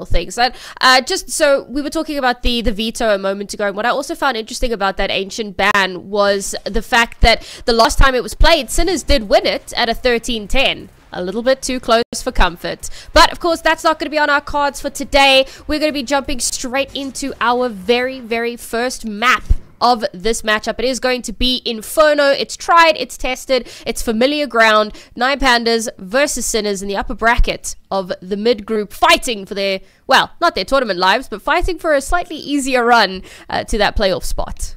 things. And just so we were talking about the veto a moment ago, and what I also found interesting about that ancient ban was the fact that the last time it was played, Sinners did win it at a 13-10. A little bit too close for comfort. But, of course, that's not going to be on our cards for today. We're going to be jumping straight into our very, very first map of this matchup. It is going to be Inferno. It's tried, it's tested, it's familiar ground. 9 Pandas versus Sinners in the upper bracket of the mid group, fighting for their, well, not their tournament lives, but fighting for a slightly easier run to that playoff spot.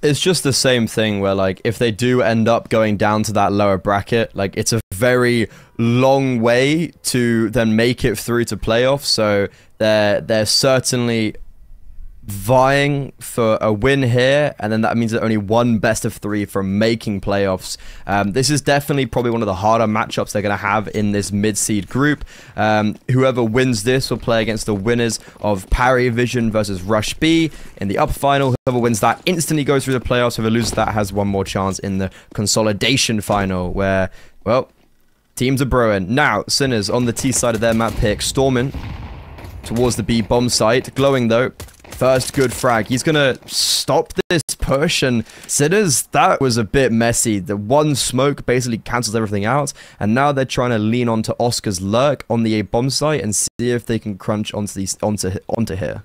It's just the same thing where, like, if they do end up going down to that lower bracket, like, it's a very long way to then make it through to playoffs. So they're certainly vying for a win here, and then that means that only one best of 3 from making playoffs. This is definitely probably one of the harder matchups they're going to have in this mid-seed group. Whoever wins this will play against the winners of Parry Vision versus Rush B in the upper final. Whoever wins that instantly goes through the playoffs. Whoever loses that has one more chance in the consolidation final, where, well, teams are brewing. Now, Sinners on the T side of their map pick, storming towards the B bomb site. Glowing, though. First good frag. He's going to stop this push, and Sinners, that was a bit messy. The one smoke basically cancels everything out, and now they're trying to lean onto Oscar's lurk on the A bomb site and see if they can crunch onto here.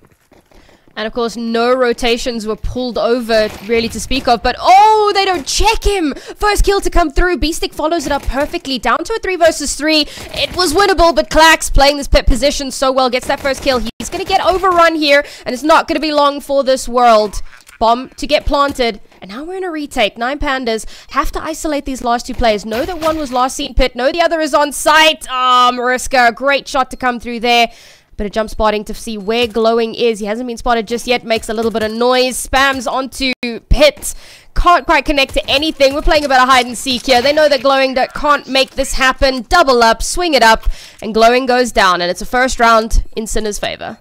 And of course, no rotations were pulled over really to speak of, but oh, they don't check him. First kill to come through. B-Stick follows it up perfectly. Down to a 3 versus 3. It was winnable, but Klax playing this pit position so well gets that first kill. He's going to get overrun here, and it's not going to be long for this world. Bomb to get planted. And now we're in a retake. 9 Pandas have to isolate these last 2 players. Know that one was last seen pit. Know the other is on site. Mariska, great shot to come through there. Bit of jump spotting to see where Glowing is. He hasn't been spotted just yet. Makes a little bit of noise. Spams onto pit. Can't quite connect to anything. We're playing a bit of hide and seek here. They know that Glowing can't make this happen. Double up, swing it up, and Glowing goes down. And it's a first round in Sinner's favor.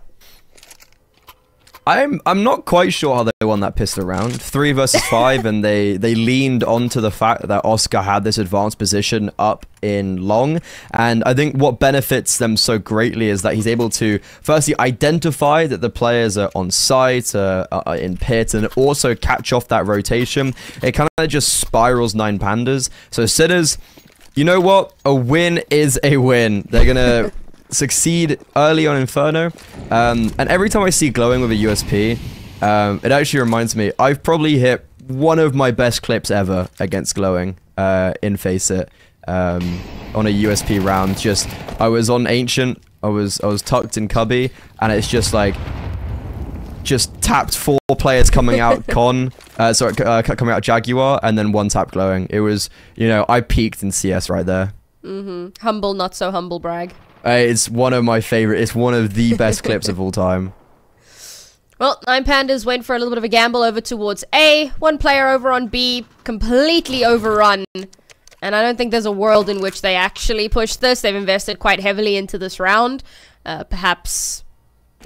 I'm not quite sure how they won that pistol round. 3 versus 5, and they leaned onto the fact that Oscar had this advanced position up in long. And I think what benefits them so greatly is that he's able to firstly identify that the players are on site, are in pit, and also catch off that rotation. It kind of just spirals 9 Pandas. So Sinners, you know what? A win is a win. They're gonna succeed early on Inferno, and every time I see Glowing with a USP, it actually reminds me, I've probably hit one of my best clips ever against Glowing in Face It, on a USP round. Just, I was on Ancient, I was tucked in Cubby, and it's just like, just tapped 4 players coming out coming out Jaguar, and then 1 tap Glowing. It was, you know, I peaked in CS right there. Humble, not so humble brag. It's one of my favorite. It's one of the best clips of all time. Well, 9 Pandas went for a little bit of a gamble over towards A. 1 player over on B, completely overrun. And I don't think there's a world in which they actually push this. They've invested quite heavily into this round, perhaps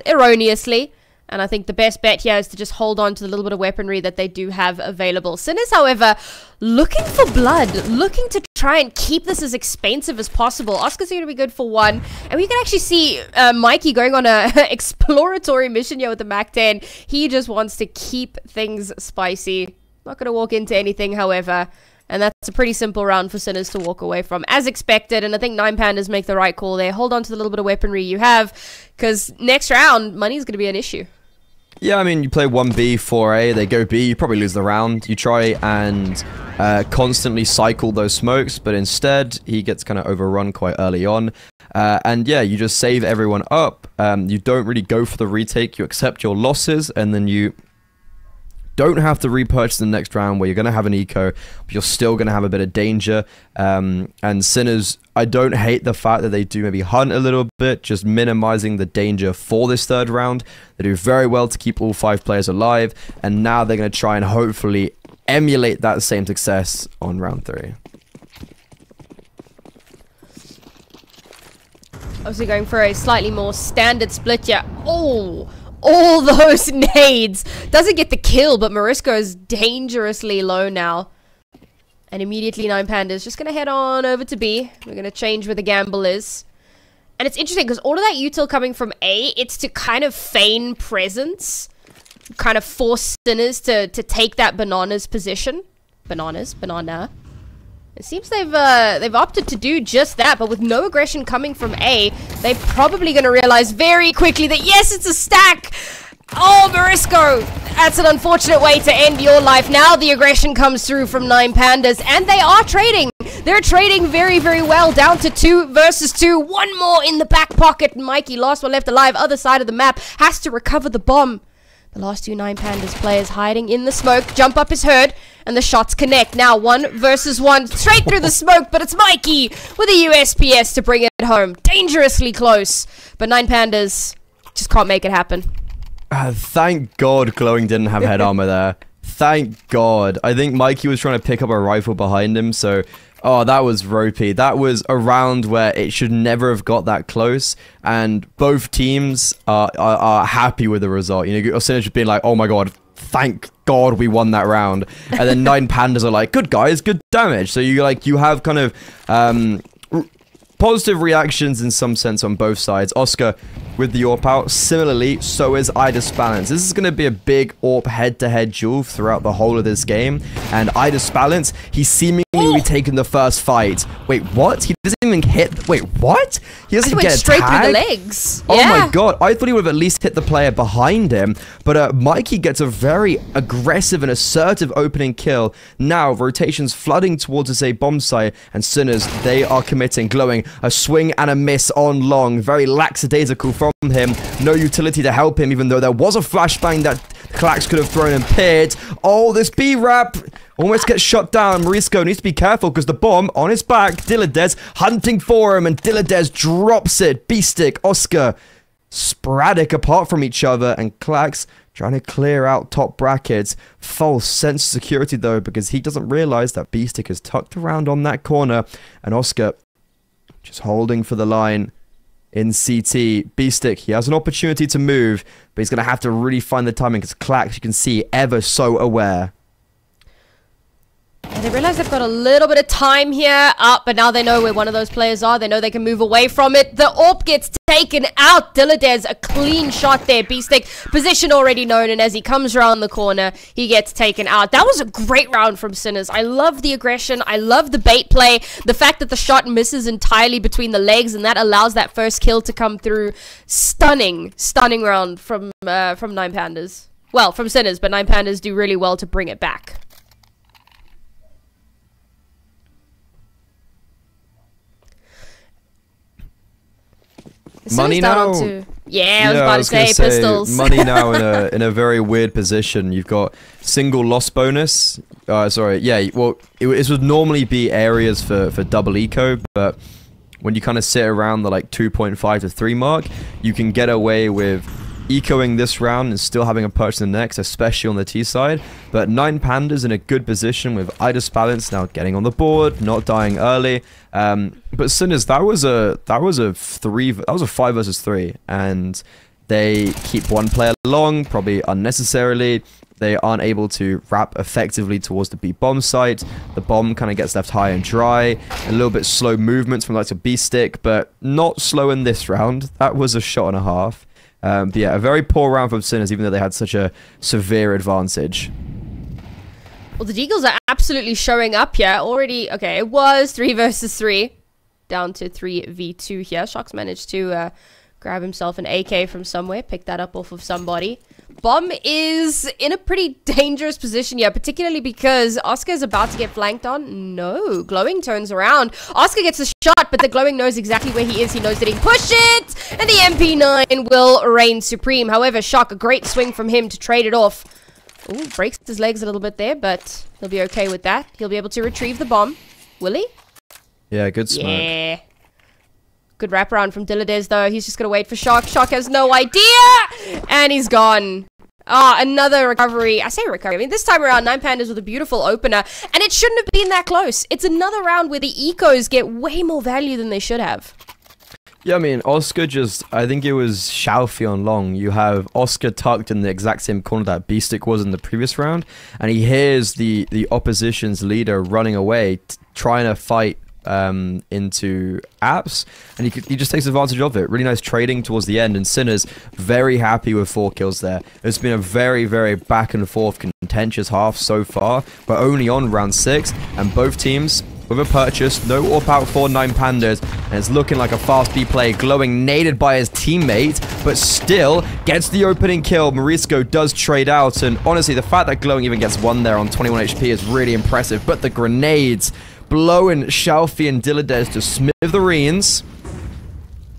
erroneously. And I think the best bet here is to just hold on to the little bit of weaponry that they do have available. Sinners, however, looking for blood, looking to try and keep this as expensive as possible. Oscar's going to be good for 1. And we can actually see Mikey going on a exploratory mission here with the MAC-10. He just wants to keep things spicy. Not going to walk into anything, however. And that's a pretty simple round for Sinners to walk away from, as expected. And I think 9 Pandas make the right call there. Hold on to the little bit of weaponry you have, because next round, money's going to be an issue. Yeah, I mean, you play 1B, 4A, they go B, you probably lose the round. You try and constantly cycle those smokes, but instead, he gets kind of overrun quite early on. And yeah, you just save everyone up. You don't really go for the retake, you accept your losses, and then you don't have to repurchase the next round where you're going to have an eco, but you're still going to have a bit of danger. And Sinners, I don't hate the fact that they do maybe hunt a little bit, just minimizing the danger for this 3rd round. They do very well to keep all 5 players alive, and now they're going to try and hopefully emulate that same success on round 3. Obviously going for a slightly more standard split here. Oh! All those nades. Doesn't get the kill, but Mariska is dangerously low now. And immediately 9 Pandas just going to head on over to B. We're going to change where the gamble is. And it's interesting because all of that util coming from A, it's to kind of feign presence, kind of force Sinners to take that bananas position. Banana. It seems they've opted to do just that, but with no aggression coming from A, they're probably going to realize very quickly that yes, it's a stack. Oh, Marisco, that's an unfortunate way to end your life. Now the aggression comes through from 9 Pandas, and they are trading. They're trading very, very well, down to 2 versus 2. One more in the back pocket. Mikey, last one left alive, other side of the map, has to recover the bomb. The last 2 9 Pandas players hiding in the smoke. Jump up is heard, and the shots connect. Now 1 versus 1, straight through the smoke, but it's Mikey with a USPS to bring it home. Dangerously close, but 9 Pandas just can't make it happen. Thank God Glowing didn't have head armor there. Thank God. I think Mikey was trying to pick up a rifle behind him, so... Oh, that was ropey. That was a round where it should never have got that close, and both teams are happy with the result. You know, Sinners just being like, oh my God, thank God we won that round. And then 9 Pandas are like, good guys, good damage. So you have kind of positive reactions in some sense on both sides. Oscar with the AWP out. Similarly, so is Idis Balance. This is going to be a big AWP head-to-head duel throughout the whole of this game. And Idis Balance, he's seemingly taken the first fight. Wait, what? He doesn't even hit... Wait, what? He doesn't get straight tagged? through the legs. Oh my God. I thought he would have at least hit the player behind him. But Mikey gets a very aggressive and assertive opening kill. Now, rotations flooding towards his A bomb site. And Sinners, they are committing. Glowing, a swing and a miss on long. Very lackadaisical from him. No utility to help him, even though there was a flashbang that Klax could have thrown and paired. Oh, this B-Rap almost gets shot down. Marisco needs to be careful because the bomb on his back. Dilladez hunting for him, and Dilladez drops it. B-Stick, Oscar, sporadic apart from each other, and Klax trying to clear out top brackets. False sense of security though, because he doesn't realize that B-Stick is tucked around on that corner, and Oscar just holding for the line. In CT, B-Stick, he has an opportunity to move, but he's going to have to really find the timing because Klax, you can see, ever so aware. And they realize they've got a little bit of time here up, but now they know where one of those players are. They know they can move away from it. The AWP gets taken out. Dilladez, a clean shot there. B-Stick, position already known, and as he comes around the corner, he gets taken out. That was a great round from Sinners. I love the aggression. I love the bait play. The fact that the shot misses entirely between the legs, and that allows that first kill to come through. Stunning round from 9 Pandas. Well, from Sinners, but 9 Pandas do really well to bring it back. Money now. Yeah, I was about to say pistols. Money now in a very weird position. You've got single loss bonus. Sorry, yeah. Well, it would normally be areas for double eco, but when you kind of sit around the like 2.5 to 3 mark, you can get away with ecoing this round and still having a purchase in the next, especially on the T side. But 9 Pandas in a good position with Idis Balance now getting on the board, not dying early. But Sinners, that was a 5 versus 3, and they keep one player long, probably unnecessarily. They aren't able to wrap effectively towards the B bomb site. The bomb kind of gets left high and dry. A little bit slow movements from like a B-Stick, but not slow in this round. That was a shot and a half. But yeah, a very poor round from Sinners, even though they had such a severe advantage. Well, the Deagles are absolutely showing up here already. Okay, it was 3 versus 3, down to 3v2 here. Shox managed to grab himself an AK from somewhere, pick that up off of somebody. Bomb is in a pretty dangerous position here, particularly because Oscar is about to get flanked on. No, Glowing turns around. Oscar gets a shot, but the Glowing knows exactly where he is. He knows that he can push it, and the MP9 will reign supreme. However, Shock, a great swing from him to trade it off. Ooh, breaks his legs a little bit there, but he'll be okay with that. He'll be able to retrieve the bomb. Will he? Yeah, good smoke. Yeah. Good wraparound from Dilladez, though. He's just going to wait for Shock. Shock has no idea! And he's gone. Ah, another recovery. I say recovery. I mean, this time around, 9 Pandas with a beautiful opener. And it shouldn't have been that close. It's another round where the ecos get way more value than they should have. Yeah, I mean, Oscar just... I think it was Xiaofi on long. You have Oscar tucked in the exact same corner that B-Stick was in the previous round. And he hears the opposition's leader running away, trying to fight into apps, and he just takes advantage of it. Really nice trading towards the end, and Sinners very happy with 4 kills there. It's been a very, very back and forth contentious half so far. We're only on round 6, and both teams with a purchase, no AWP out for 9 Pandas, and it's looking like a fast B play. Glowing naded by his teammate, but still gets the opening kill. Morisco does trade out, and honestly, the fact that Glowing even gets 1 there on 21 HP is really impressive, but the grenades blowing Shalfie and Dillides to smithereens.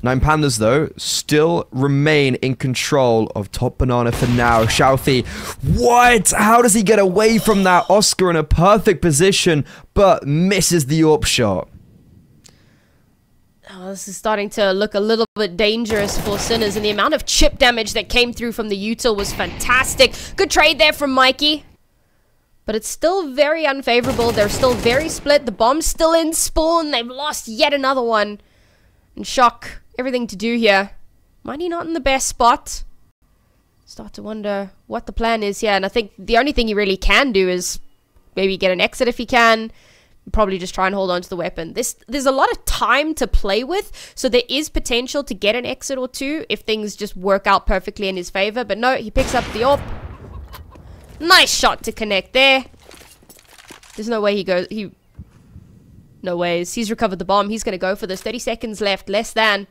9 Pandas, though, still remain in control of top banana for now. Shalfie, what? How does he get away from that? Oscar in a perfect position, but misses the AWP shot. Oh, this is starting to look a little bit dangerous for Sinners, and the amount of chip damage that came through from the util was fantastic. Good trade there from Mikey. But it's still very unfavorable. They're still very split. The bomb's still in spawn. They've lost yet another one. And Shock, everything to do here. Mighty not in the best spot. Start to wonder what the plan is here. And I think the only thing he really can do is maybe get an exit if he can. Probably just try and hold on to the weapon. There's a lot of time to play with, so there is potential to get an exit or two if things just work out perfectly in his favor. But no, he picks up the AWP. Nice shot to connect there. There's no way he goes. No ways. He's recovered the bomb. He's going to go for this. 30 seconds left. Less than.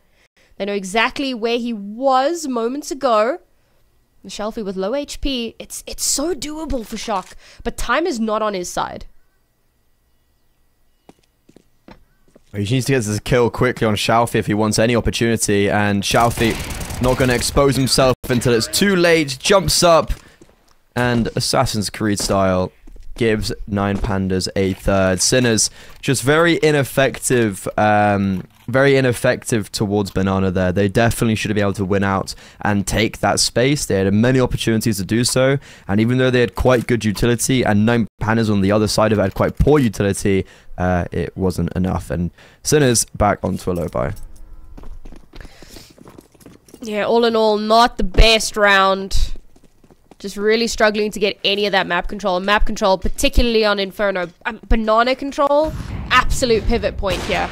They know exactly where he was moments ago. The Shelfie with low HP. It's so doable for Shock. But time is not on his side. He needs to get this kill quickly on Shalfie if he wants any opportunity. And Shalfie not going to expose himself until it's too late. Jumps up. And Assassin's Creed style gives 9 Pandas a third. Sinners just very ineffective towards Banana there. They definitely should have been able to win out and take that space. They had many opportunities to do so, and even though they had quite good utility and 9 Pandas on the other side of it had quite poor utility, it wasn't enough, and Sinners back onto a low buy. Yeah, all in all, not the best round. Just really struggling to get any of that map control. Map control, particularly on Inferno. Banana control, absolute pivot point here.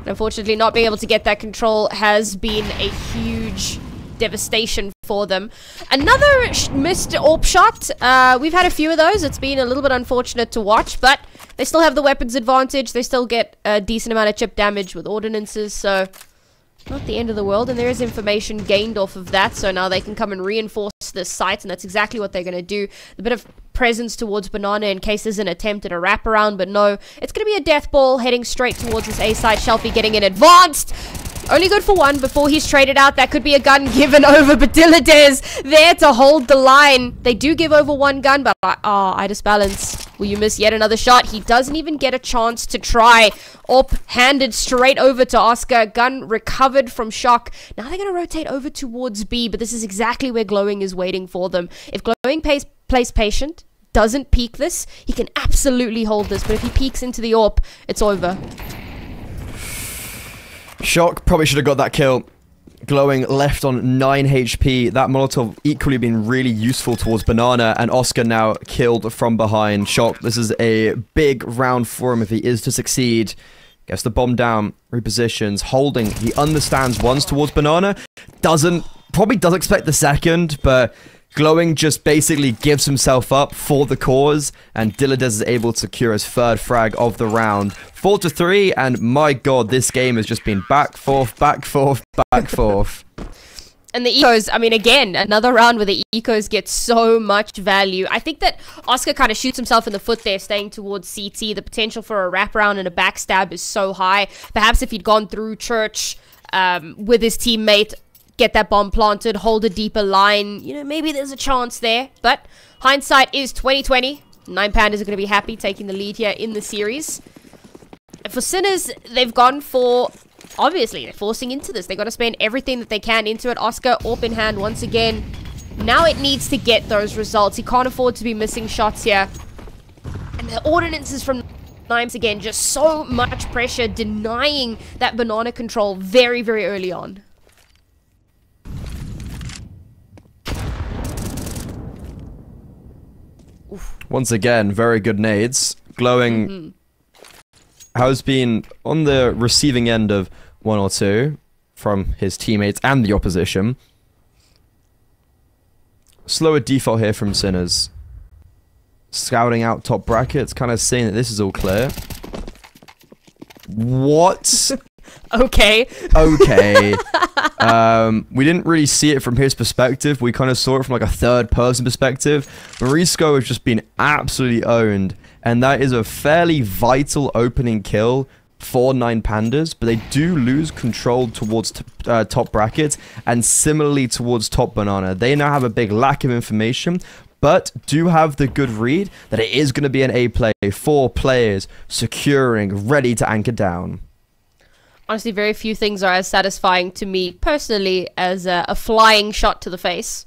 And unfortunately, not being able to get that control has been a huge devastation for them. Another missed AWP shot. We've had a few of those. It's been a little bit unfortunate to watch, but they still have the weapons advantage. They still get a decent amount of chip damage with ordinances, so not the end of the world, and there is information gained off of that, so now they can come and reinforce this site, and that's exactly what they're going to do. A bit of presence towards Banana in case there's an attempt at a wraparound, but no, it's going to be a death ball heading straight towards this A site. Shelfie getting in advanced. Only good for 1 before he's traded out. That could be a gun given over, but Dillides there to hold the line. They do give over 1 gun, but I disbalance. Will you miss yet another shot? He doesn't even get a chance to try. AWP handed straight over to Oscar. Gun recovered from Shock. Now they're going to rotate over towards B, but this is exactly where Glowing is waiting for them. If Glowing plays patient, doesn't peek this, he can absolutely hold this, but if he peeks into the AWP, it's over. Shock probably should have got that kill. Glowing left on 9 HP. That Molotov equally been really useful towards Banana, and Oscar now killed from behind. Shock, this is a big round for him if he is to succeed. Gets the bomb down, repositions, holding. He understands once towards Banana. Probably does expect the second, but Glowing just basically gives himself up for the cause, and Dillides is able to secure his 3rd frag of the round. 4-3, and my god, this game has just been back, forth, back, forth, back, forth. And the ecos, I mean, again, another round where the ecos get so much value. I think that Oscar kind of shoots himself in the foot there, staying towards CT. The potential for a wraparound and a backstab is so high. Perhaps if he'd gone through Church with his teammate, get that bomb planted, hold a deeper line, you know, maybe there's a chance there. But hindsight is 2020. 9 Pandas are going to be happy taking the lead here in the series. And for Sinners, they've gone for, obviously, they're forcing into this. They've got to spend everything that they can into it. Oscar, AWP in hand once again. Now it needs to get those results. He can't afford to be missing shots here. And the ordinances from 9 again, just so much pressure, denying that banana control very, very early on. Once again, very good nades. Glowing has been on the receiving end of 1 or 2 from his teammates and the opposition. Slower default here from Sinners. Scouting out top brackets, kind of saying that this is all clear. What? Okay. Okay. We didn't really see it from his perspective. We kind of saw it from like a third-person perspective. Morisco has just been absolutely owned, and that is a fairly vital opening kill for 9 Pandas, but they do lose control towards top brackets, and similarly towards top banana. They now have a big lack of information, but do have the good read that it is going to be an A play. 4 players securing, ready to anchor down. Honestly, very few things are as satisfying to me personally as a flying shot to the face.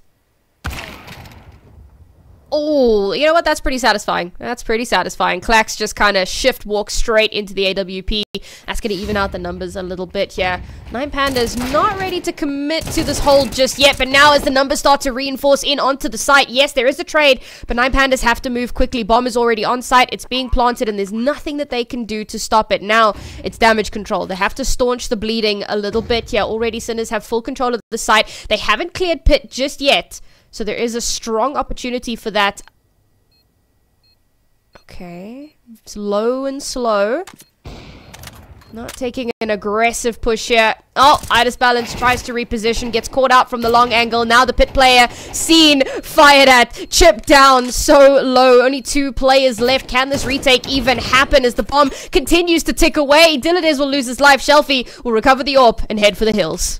Oh, you know what? That's pretty satisfying. That's pretty satisfying. Clax just kind of shift walk straight into the AWP. That's going to even out the numbers a little bit here. 9 Pandas not ready to commit to this hold just yet, but now as the numbers start to reinforce in onto the site, yes, there is a trade, but 9 Pandas have to move quickly. Bomb is already on site. It's being planted, and there's nothing that they can do to stop it. Now, it's damage control. They have to staunch the bleeding a little bit. Yeah, already Sinners have full control of the site. They haven't cleared pit just yet. So there is a strong opportunity for that. Okay. Slow and slow. Not taking an aggressive push here. Oh, Idis Balance tries to reposition. Gets caught out from the long angle. Now the pit player seen, fired at, chipped down so low. Only 2 players left. Can this retake even happen as the bomb continues to tick away? Dilladez will lose his life. Shelfie will recover the AWP and head for the hills.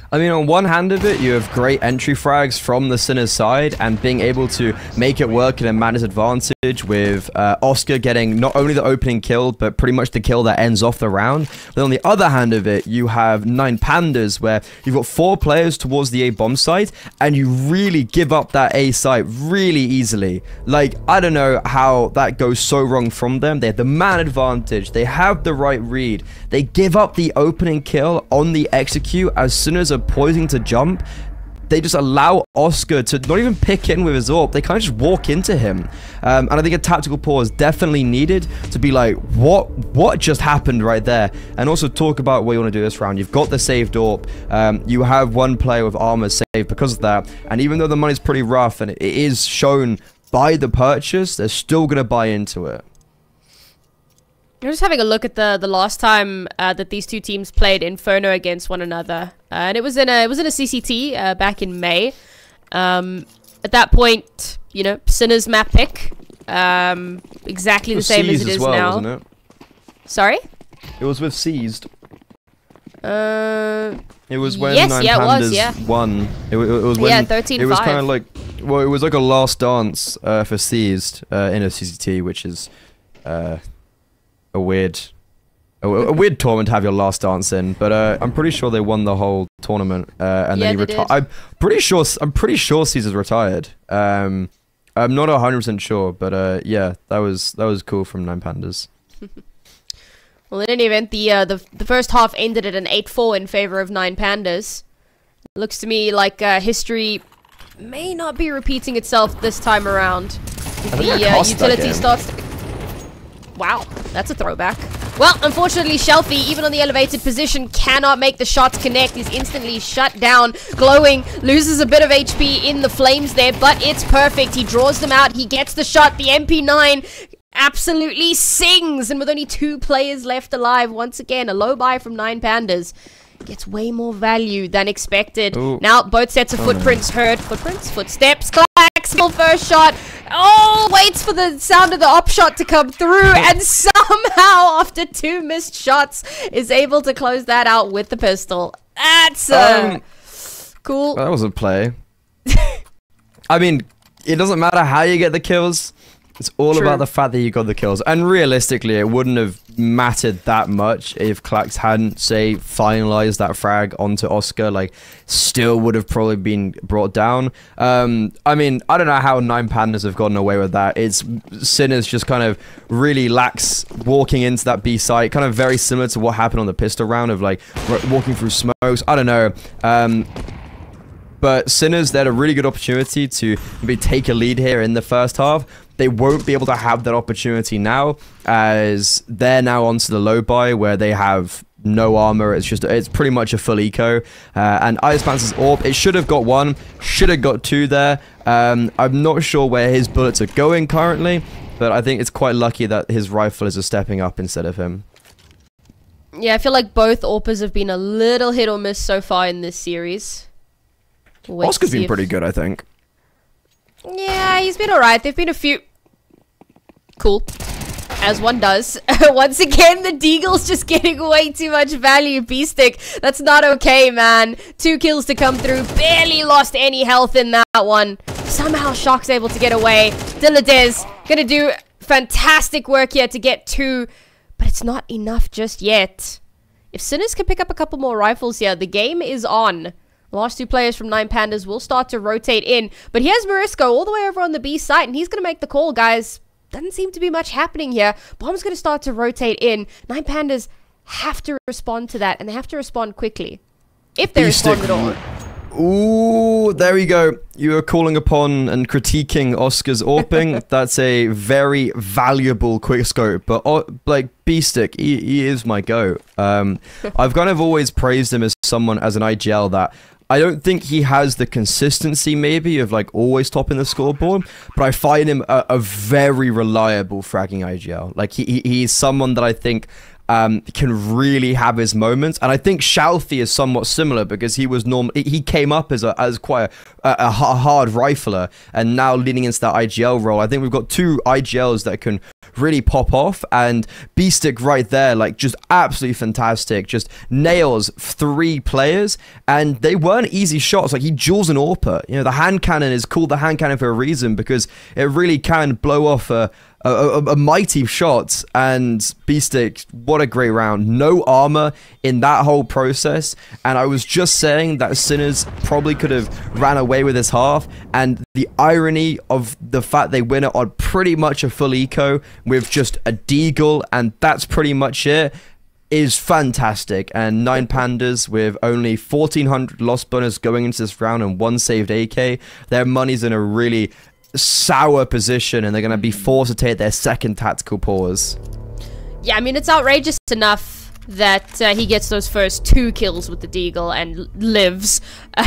I mean, on one hand of it, you have great entry frags from the Sinners side and being able to make it work in a man's advantage with Oscar getting not only the opening kill, but pretty much the kill that ends off the round. But on the other hand of it, you have 9 Pandas where you've got 4 players towards the A bomb site and you really give up that A site really easily. Like, I don't know how that goes so wrong from them. They have the man advantage. They have the right read. They give up the opening kill on the execute as soon as a poising to jump. They just allow Oscar to not even pick in with his AWP. They kind of just walk into him. And I think a tactical pause definitely needed to be like, what just happened right there? And also talk about what you want to do this round. You've got the saved AWP. You have 1 player with armor saved because of that. And even though the money's pretty rough and it is shown by the purchase, they're still going to buy into it. I'm just having a look at the last time that these 2 teams played Inferno against one another, and it was in a CCT back in May. At that point, you know, Sinners map pick, exactly the same as it is now. Wasn't it? Sorry? It was with Seized. It was when yes, 9 yeah, Pandas won. It was when 13-5. It was kind of like, well, it was like a last dance for Seized in a CCT, which is a weird tournament to have your last dance in, but I'm pretty sure they won the whole tournament, and then he retired. I'm pretty sure Caesar's retired. I'm not 100% sure, but yeah, that was cool from 9 Pandas. Well, in any event, the first half ended at an 8-4 in favor of 9 Pandas. Looks to me like history may not be repeating itself this time around. The utility starts to... Wow, that's a throwback. Well, unfortunately, Shelfie, even on the elevated position, cannot make the shots connect. He's instantly shut down. Glowing loses a bit of HP in the flames there, but it's perfect. He draws them out. He gets the shot. The MP9 absolutely sings. And with only 2 players left alive, once again, a low buy from 9 Pandas. Gets way more value than expected. Ooh. Now, both sets of footprints heard. Footprints, footsteps, clacks, full first shot. Oh, waits for the sound of the op shot to come through, and somehow, after 2 missed shots, is able to close that out with the pistol. That's cool. That was a play. I mean, it doesn't matter how you get the kills. It's all about the fact that you got the kills. And realistically, it wouldn't have mattered that much if Clax hadn't, say, finalized that frag onto Oscar. Like, still would have probably been brought down. I mean, I don't know how 9 Pandas have gotten away with that. It's Sinners just kind of really lax walking into that B site. Kind of very similar to what happened on the pistol round of, like, walking through smokes. I don't know. But Sinners, they had a really good opportunity to maybe take a lead here in the first half. they won't be able to have that opportunity now, as they're now onto the low buy where they have no armor. It's pretty much a full eco. And Ice Pancer's orb, it should have got 1, should have got 2 there. I'm not sure where his bullets are going currently, but I think it's quite lucky that his riflers are stepping up instead of him. Yeah, I feel like both AWPers have been a little hit or miss so far in this series. Oscar's been pretty good, I think. Yeah, he's been alright. There've been a few... Cool. As one does. Once again, the Deagle's just getting way too much value. B-Stick, that's not okay, man. 2 kills to come through. Barely lost any health in that one. Somehow Shock's able to get away. Diladez gonna do fantastic work here to get 2, but it's not enough just yet. If Sinners can pick up a couple more rifles here, the game is on. The last 2 players from 9 Pandas will start to rotate in, but here's Marisco all the way over on the B site, and he's gonna make the call, guys. Doesn't seem to be much happening here. Bomb's going to start to rotate in. 9 Pandas have to respond to that, and they have to respond quickly. If they respond at all. Ooh, there we go. You are calling upon and critiquing Oscar's AWPing. That's a very valuable quickscope. But, like, B-Stick, he is my go. I've kind of always praised him as someone, as an IGL, that I don't think he has the consistency, maybe, of, like, always topping the scoreboard, but I find him a very reliable fragging IGL. Like, he's someone that I think can really have his moments, and I think Shalfie is somewhat similar, because he came up as quite a hard rifler, and now leaning into that IGL role. I think we've got 2 IGLs that can really pop off, and B-Stick right there, like, just absolutely fantastic, just nails 3 players, and they weren't easy shots. Like, he duels an AWPer. You know, the hand cannon is called the hand cannon for a reason, because it really can blow off a mighty shot. And B-Stick, what a great round. No armor in that whole process, and I was just saying that Sinners probably could have ran away with this half, and the irony of the fact they win it on pretty much a full eco with just a deagle, and that's pretty much it, is fantastic. And 9 Pandas with only 1,400 loss bonus going into this round and 1 saved AK, their money's in a really sour position, and they're going to be forced to take their second tactical pause. Yeah, I mean, it's outrageous enough that he gets those first 2 kills with the Deagle and lives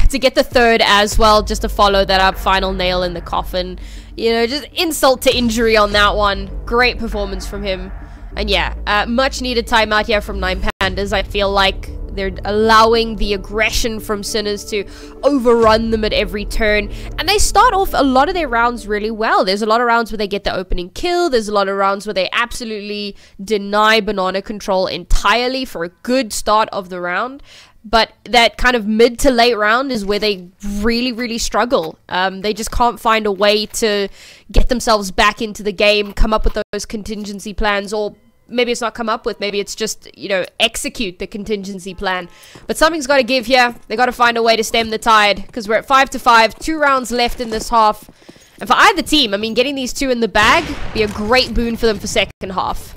to get the 3rd as well, just to follow that up. Final nail in the coffin. You know, just insult to injury on that one. Great performance from him. And yeah, much needed timeout here from 9 Pandas. I feel like they're allowing the aggression from Sinners to overrun them at every turn. And they start off a lot of their rounds really well. There's a lot of rounds where they get the opening kill. There's a lot of rounds where they absolutely deny banana control entirely for a good start of the round. But that kind of mid to late round is where they really, really struggle. They just can't find a way to get themselves back into the game, come up with those contingency plans, or maybe it's not come up with, maybe it's just, you know, execute the contingency plan. But something's got to give here. They got to find a way to stem the tide, because we're at 5-5, 2 rounds left in this half. And for either team, I mean, getting these 2 in the bag be a great boon for them for second half.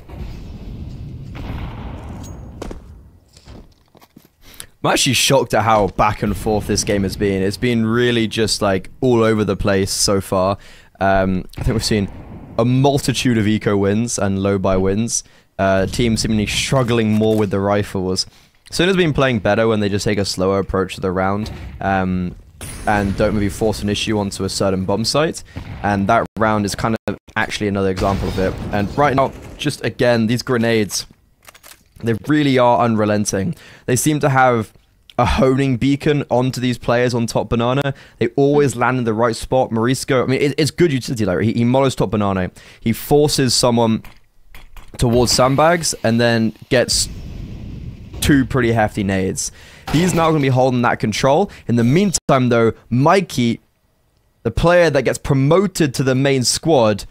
I'm actually shocked at how back and forth this game has been. It's been really just like all over the place so far. I think we've seen a multitude of eco wins and low buy wins. Teams seemingly struggling more with the rifles. Sunna's been playing better when they just take a slower approach to the round, and don't maybe force an issue onto a certain bomb site. And that round is kind of actually another example of it. And right now, just again, these grenades, they really are unrelenting. They seem to have a honing beacon onto these players on top banana. They always land in the right spot. Marisco, I mean, it's good utility. Like, he molos top banana. He forces someone towards sandbags and then gets 2 pretty hefty nades. He's now going to be holding that control. In the meantime, though, Mikey, the player that gets promoted to the main squad,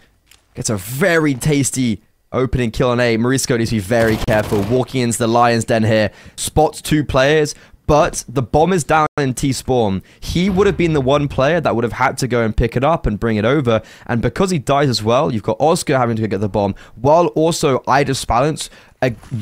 gets a very tasty opening kill on A. Marisco needs to be very careful. Walking into the Lion's Den here. Spots 2 players, but the bomb is down in T-spawn, he would have been the one player that would have had to go and pick it up and bring it over. And because he dies as well, you've got Oscar having to go get the bomb, while also Idis Balance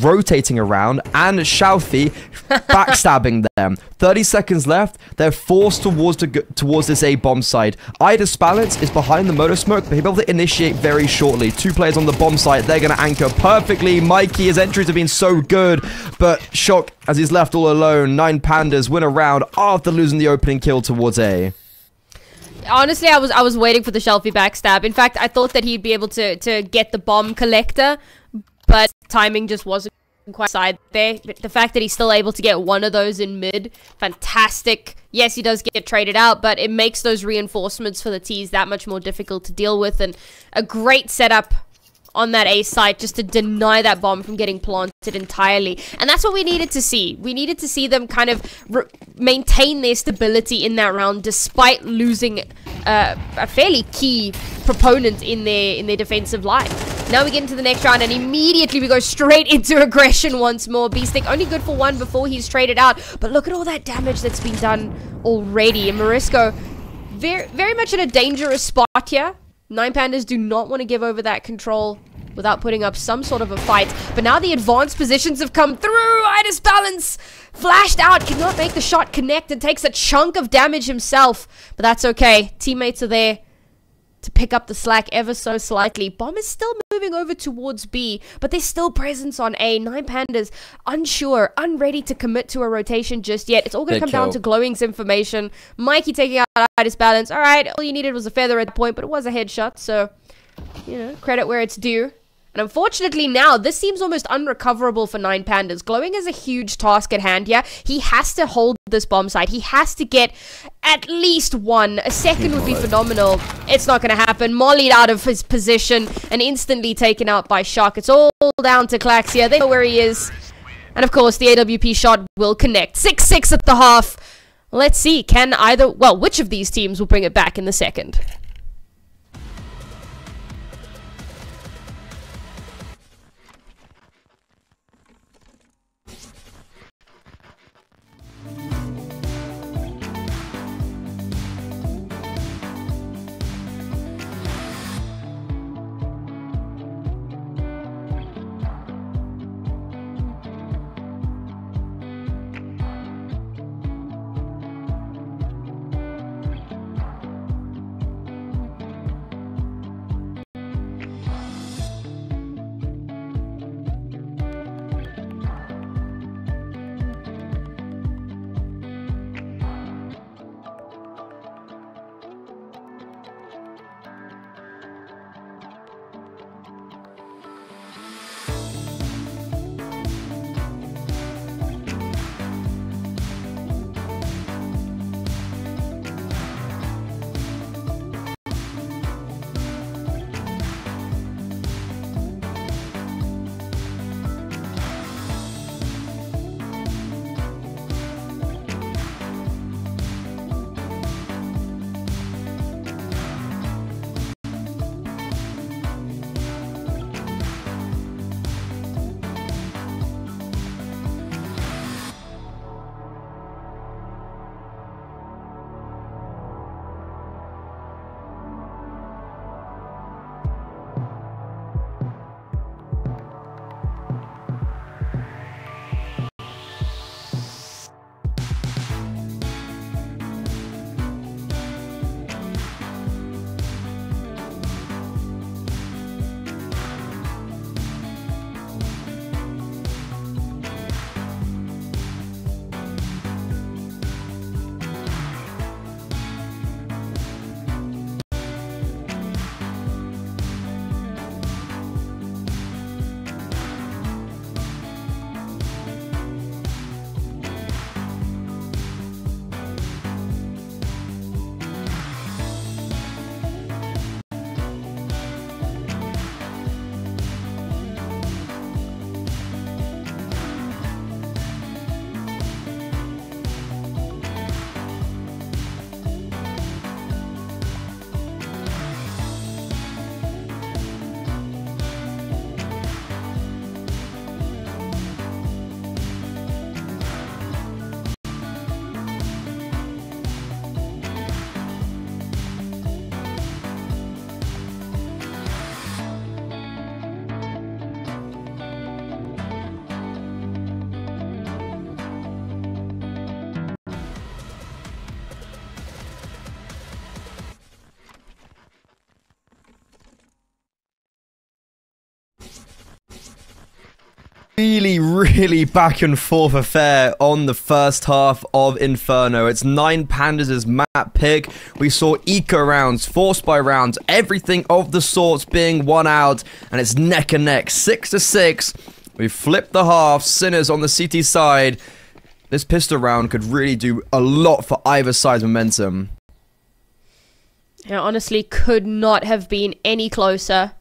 rotating around and Xiaofi backstabbing them. 30 seconds left. They're forced towards this A bomb side. Idis Balance is behind the motor smoke, but he'll be able to initiate very shortly. 2 players on the bomb site. They're going to anchor perfectly. Mikey, his entries have been so good, but Shock as he's left all alone. 9 Pandas win a round after losing the opening kill towards A. Honestly, I was waiting for the Shelfie backstab. In fact, I thought that he'd be able to get the bomb collector, but timing just wasn't quite side there. The fact that he's still able to get one of those in mid, fantastic. Yes, he does get traded out, but it makes those reinforcements for the T's that much more difficult to deal with, and a great setup on that A site just to deny that bomb from getting planted entirely. And that's what we needed to see. We needed to see them kind of maintain their stability in that round despite losing a fairly key proponent in their defensive line. Now we get into the next round and immediately we go straight into aggression once more. Beastic only good for 1 before he's traded out, but look at all that damage that's been done already. And Morisco very much in a dangerous spot here. 9 Pandas do not want to give over that control without putting up some sort of a fight. But now the advanced positions have come through. Idis Balance flashed out, cannot make the shot connect, and takes a chunk of damage himself. But that's okay. Teammates are there to pick up the slack ever so slightly. Bomb is still moving over towards B, but there's still presence on A. 9 Pandas unsure, unready to commit to a rotation just yet. It's all going to come down to Glowing's information. Mikey taking out Idis Balance. Alright, all you needed was a feather at the point, but it was a headshot, so, you know, credit where it's due. And unfortunately now, this seems almost unrecoverable for 9 Pandas. Glowing has a huge task at hand here. He has to hold this bomb site. He has to get at least 1. A second would be phenomenal. It's not going to happen. Mollied out of his position and instantly taken out by Shock. It's all down to Clax here. They know where he is. And of course, the AWP shot will connect. 6-6 at the half. Let's see. Can either... Well, which of these teams will bring it back in the second? really back and forth affair on the first half of Inferno. It's 9 Pandas' map pick. We saw eco rounds, forced by rounds, everything of the sorts being won out, and it's neck and neck, 6-6. We flipped the half, Sinners on the CT side. This pistol round could really do a lot for either side's momentum. Yeah, honestly, could not have been any closer.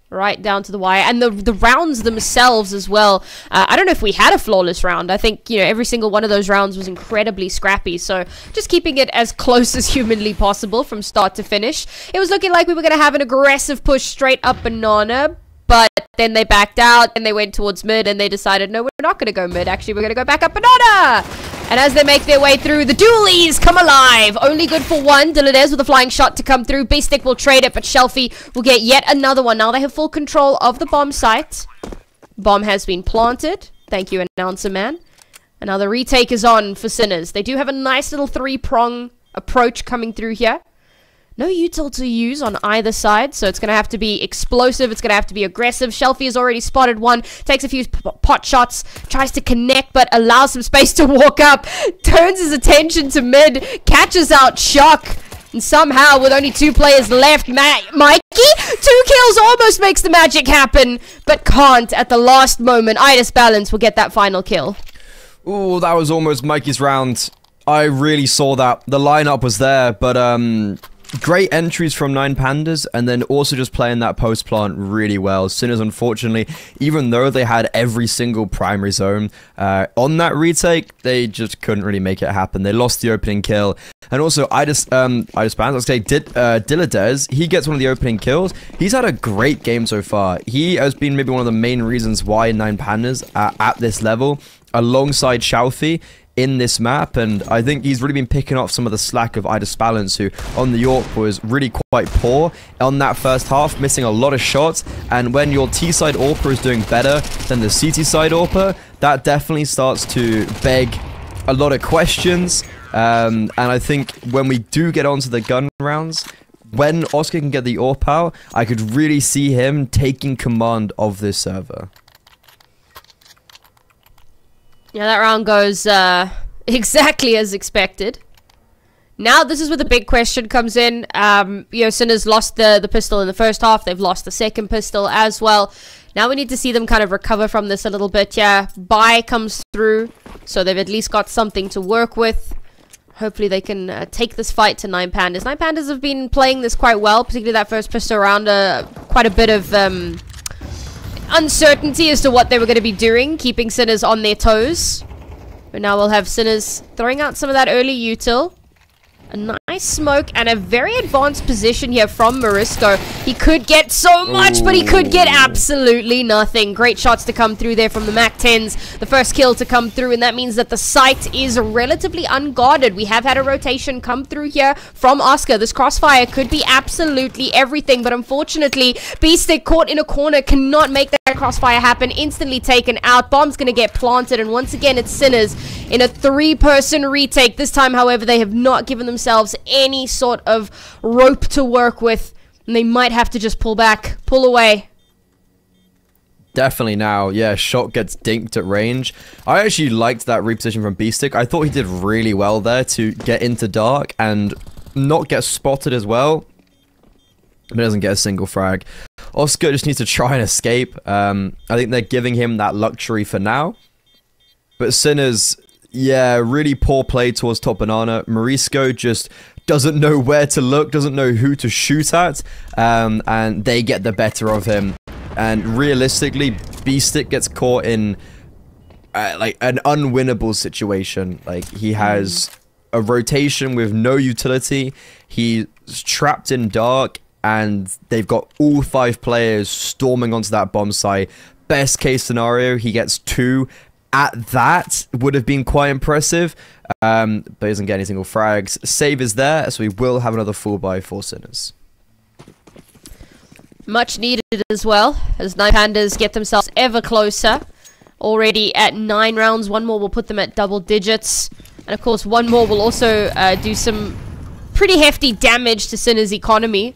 Right down to the wire. And the rounds themselves as well. I don't know if we had a flawless round. I think, you know, every single one of those rounds was incredibly scrappy. So just keeping it as close as humanly possible from start to finish. It was looking like we were going to have an aggressive push straight up banana. But then they backed out and they went towards mid and they decided, no, we're not going to go mid. Actually, we're going to go back up banana. And as they make their way through, the dualies come alive. Only good for one. Diladez with a flying shot to come through. Beestick will trade it, but Shelfie will get yet another one. Now they have full control of the bomb site. Bomb has been planted. Thank you, announcer man. And now the retake is on for Sinners. They do have a nice little 3-prong approach coming through here. No util to use on either side, so it's going to have to be explosive, it's going to have to be aggressive. Shelfie has already spotted one, takes a few pot shots, tries to connect, but allows some space to walk up, turns his attention to mid, catches out Shock, and somehow, with only 2 players left, Mikey, 2 kills, almost makes the magic happen, but can't at the last moment. Idis Balance will get that final kill. Ooh, that was almost Mikey's round. I really saw that. The lineup was there, but great entries from 9 Pandas, and then also just playing that post plant really well. Sinners, unfortunately, even though they had every single primary zone on that retake, they just couldn't really make it happen. They lost the opening kill, and also Idis Balance, I'll say Diladez, he gets one of the opening kills. He's had a great game so far. He has been maybe one of the main reasons why 9 Pandas are at this level, alongside Shelfie in this map, and I think he's really been picking off some of the slack of Idis Balance, who on the York was really quite poor on that first half, missing a lot of shots. And when your T-side AWPer is doing better than the CT side AWPer, that definitely starts to beg a lot of questions. And I think when we do get onto the gun rounds, when Oscar can get the AWP out, I could really see him taking command of this server. Yeah, that round goes exactly as expected. Now, this is where the big question comes in. You know, Sinners lost the pistol in the first half. They've lost the second pistol as well. Now we need to see them kind of recover from this a little bit. Yeah, buy comes through, so they've at least got something to work with. Hopefully they can take this fight to 9 Pandas. 9 Pandas have been playing this quite well, particularly that first pistol round. Quite a bit of uncertainty as to what they were going to be doing, keeping Sinners on their toes. But now we'll have Sinners throwing out some of that early util. A nice smoke and a very advanced position here from Morisco. He could get so much, but he could get absolutely nothing. Great shots to come through there from the MAC-10s. The first kill to come through, and that means that the site is relatively unguarded. We have had a rotation come through here from Oscar. This crossfire could be absolutely everything, but unfortunately, Beestick caught in a corner cannot make that crossfire happen. Instantly taken out. Bomb's going to get planted, and once again, it's Sinners in a 3-person retake. This time, however, they have not given themselves any sort of rope to work with, and they might have to just pull back, pull away. Definitely now, yeah, shot gets dinked at range. I actually liked that reposition from Beestick. I thought he did really well there to get into dark and not get spotted as well, but doesn't get a single frag. Oscar just needs to try and escape. I think they're giving him that luxury for now, but Sinners, yeah, really poor play towards top banana. Morisco just doesn't know where to look, doesn't know who to shoot at, and they get the better of him. And realistically, Beestick gets caught in like an unwinnable situation. Like, he has a rotation with no utility. He's trapped in dark, and they've got all 5 players storming onto that bomb site. Best case scenario, he gets 2. At that would have been quite impressive, but he doesn't get any single frags. Save is there, so we will have another full buy for Sinners. Much needed as well, as 9 Pandas get themselves ever closer. Already at 9 rounds, 1 more will put them at double digits. And of course, 1 more will also do some pretty hefty damage to Sinners' economy,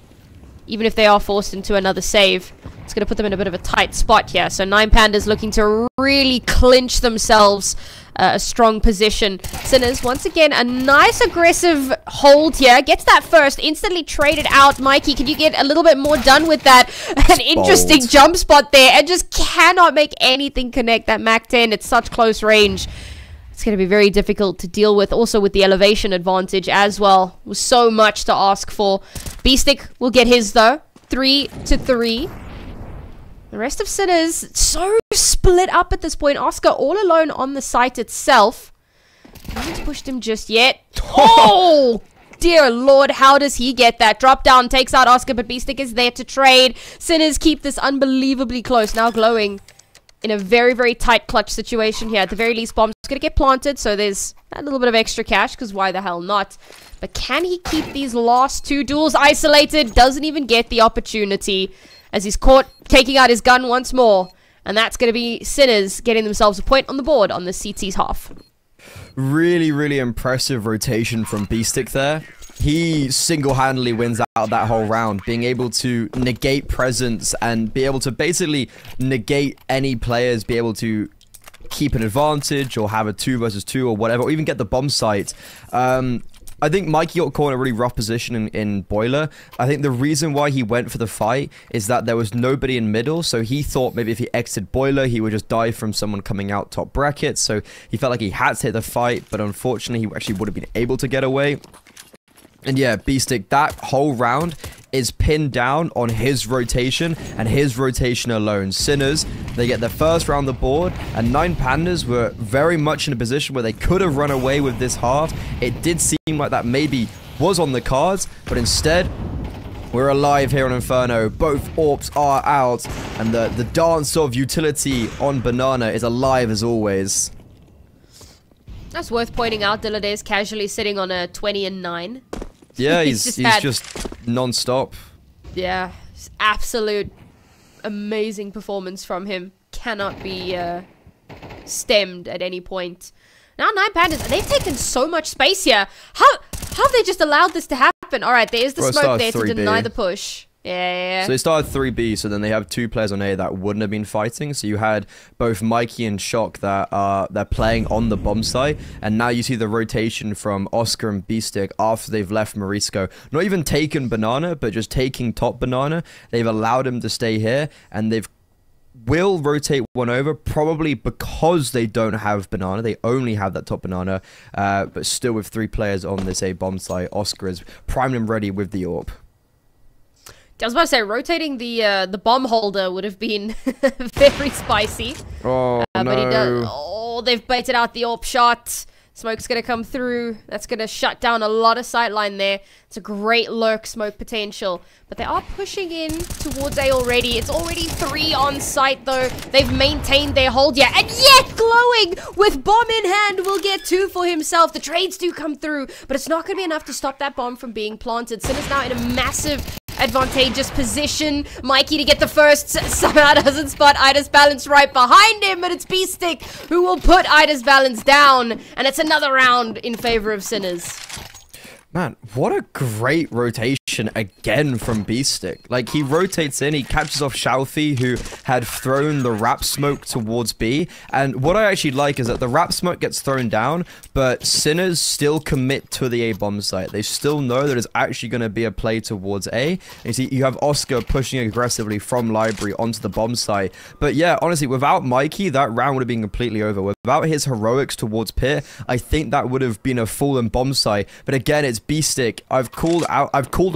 even if they are forced into another save. It's going to put them in a bit of a tight spot here. So 9 Pandas looking to really clinch themselves a strong position. Sinners, once again, a nice aggressive hold here. Gets that first, instantly traded out. Mikey, can you get a little bit more done with that? An interesting jump spot there, and just cannot make anything connect. That Mac 10, it's such close range. It's going to be very difficult to deal with. Also with the elevation advantage as well. Was so much to ask for. B-Stick will get his though. 3-3. The rest of Sinners so split up at this point. Oscar all alone on the site itself. Haven't pushed him just yet. Oh! Dear Lord, how does he get that? Drop down, takes out Oscar, but B-Stick is there to trade. Sinners keep this unbelievably close. Now glowing in a very, very tight clutch situation here. At the very least, bomb's going to get planted, so there's a little bit of extra cash, because why the hell not? But can he keep these last two duels isolated? Doesn't even get the opportunity, as he's caught taking out his gun once more. And that's going to be Sinners getting themselves a point on the board on the CT's half. Really, really impressive rotation from B-Stick there. He single-handedly wins out that whole round, being able to negate presence and be able to basically negate any players, be able to keep an advantage or have a 2 versus 2 or whatever, or even get the bomb site. I think Mikey got caught in a really rough position in Boiler. I think the reason why he went for the fight is that there was nobody in middle, so he thought maybe if he exited Boiler, he would just die from someone coming out top bracket, so he felt like he had to hit the fight, but unfortunately, he actually would have been able to get away. And yeah, B-Stick, that whole round is pinned down on his rotation and his rotation alone. Sinners, they get their first round the board, and 9 Pandas were very much in a position where they could have run away with this half. It did seem like that maybe was on the cards, but instead, we're alive here on Inferno. Both AWPs are out, and the dance of utility on Banana is alive as always. That's worth pointing out. Dillade is casually sitting on a 20-9. Yeah, he's just non-stop. Yeah, absolute amazing performance from him. Cannot be stemmed at any point. Now 9 Pandas, they've taken so much space here. How have they just allowed this to happen? Alright, there's the smoke there to deny the push. Yeah. So they started 3B, so then they have 2 players on A that wouldn't have been fighting. So you had both Mikey and Shock that they're playing on the bomb site, and now you see the rotation from Oscar and B-Stick after they've left Morisco. Not even taken Banana, but just taking top Banana. They've allowed him to stay here, and they've will rotate one over, probably because they don't have Banana. They only have that top Banana, but still with 3 players on this A bomb site, Oscar is primed and ready with the AWP. I was about to say, rotating the bomb holder would have been very spicy. Oh, no. But he does. Oh, they've baited out the AWP shot. Smoke's going to come through. That's going to shut down a lot of sightline there. It's a great lurk smoke potential. But they are pushing in towards A already. It's already 3 on site, though. They've maintained their hold yet. And yet, Glowing with bomb in hand will get 2 for himself. The trades do come through, but it's not going to be enough to stop that bomb from being planted. Sin is now in a massive advantageous position. Mikey to get the first. Somehow doesn't spot Ida's Balance right behind him, but it's B-Stick who will put Ida's Balance down, and it's another round in favor of Sinners. Man, what a great rotation again from B-Stick. Like, he rotates in, he catches off Xiaofi, who had thrown the wrap smoke towards B. And what I actually like is that the wrap smoke gets thrown down, but Sinners still commit to the A bomb site. They still know that it's actually going to be a play towards A. And you see, you have Oscar pushing aggressively from Library onto the bomb site. But yeah, honestly, without Mikey, that round would have been completely over. Without his heroics towards Pit, I think that would have been a fallen bomb site. But again, it's B-Stick. I've called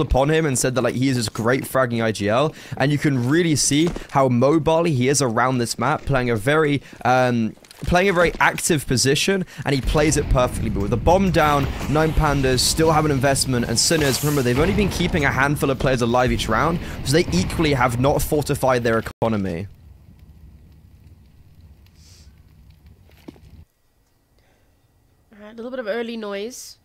upon him and said that, like, he is this great fragging IGL, and you can really see how mobile he is around this map, playing a very active position, and he plays it perfectly. But with the bomb down, 9 Pandas still have an investment, and Sinners, remember, they've only been keeping a handful of players alive each round, so they equally have not fortified their economy. Alright, a little bit of early noise.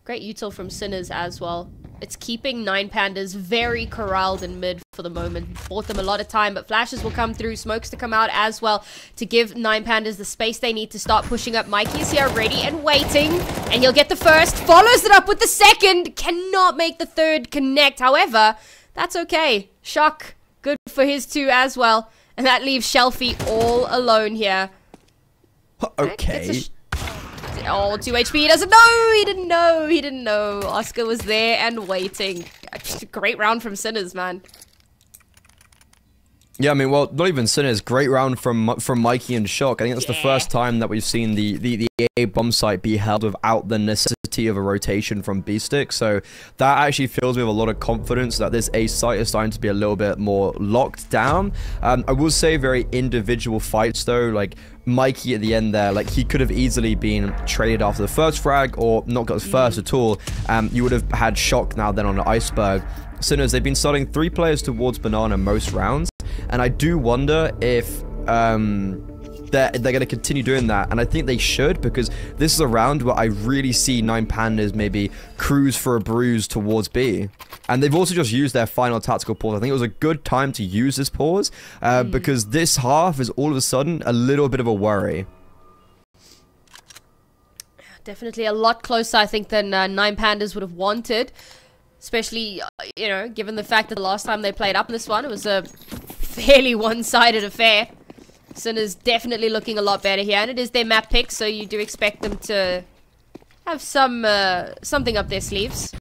Great util from Sinners as well. It's keeping 9 Pandas very corralled in mid for the moment. Bought them a lot of time, but flashes will come through, smokes to come out as well to give 9 Pandas the space they need to start pushing up. Mikey's here ready and waiting, and he'll get the first, follows it up with the second, cannot make the third connect. However, that's okay. Shock Good for his 2 as well. And that leaves Shelfie all alone here. Okay. Oh, 2 HP. He doesn't know. He didn't know. He didn't know. Oscar was there and waiting. Great round from Sinners, man. Yeah, I mean, well, not even Sinners. Great round from Mikey and Shock. I think that's the first time that we've seen the A bomb site be held without the necessity of a rotation from B-Stick. So that actually fills me with a lot of confidence that this A site is starting to be a little bit more locked down. I will say very individual fights, though. Like, Mikey at the end there, like, he could have easily been traded after the first frag or not got his first at all. You would have had Shock now then on the Iceberg. Sinners, they've been starting 3 players towards Banana most rounds. And I do wonder if they're going to continue doing that. And I think they should, because this is a round where I really see 9 Pandas maybe cruise for a bruise towards B. And they've also just used their final tactical pause. I think it was a good time to use this pause, because this half is all of a sudden a little bit of a worry. Definitely a lot closer, I think, than 9 Pandas would have wanted. Especially, you know, given the fact that the last time they played up in this one, it was a fairly one-sided affair. Sinners definitely looking a lot better here, and it is their map pick, so you do expect them to have some something up their sleeves.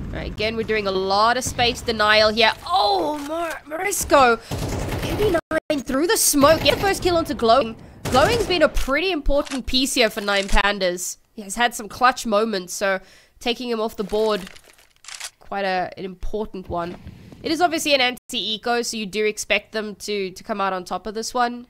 Alright, again, we're doing a lot of space denial here. Oh, Morisco! 89 through the smoke. Get the first kill onto Glowing. Glowing's been a pretty important piece here for 9 Pandas. He has had some clutch moments, so taking him off the board, quite an important one. It is obviously an anti-eco, so you do expect them to come out on top of this one.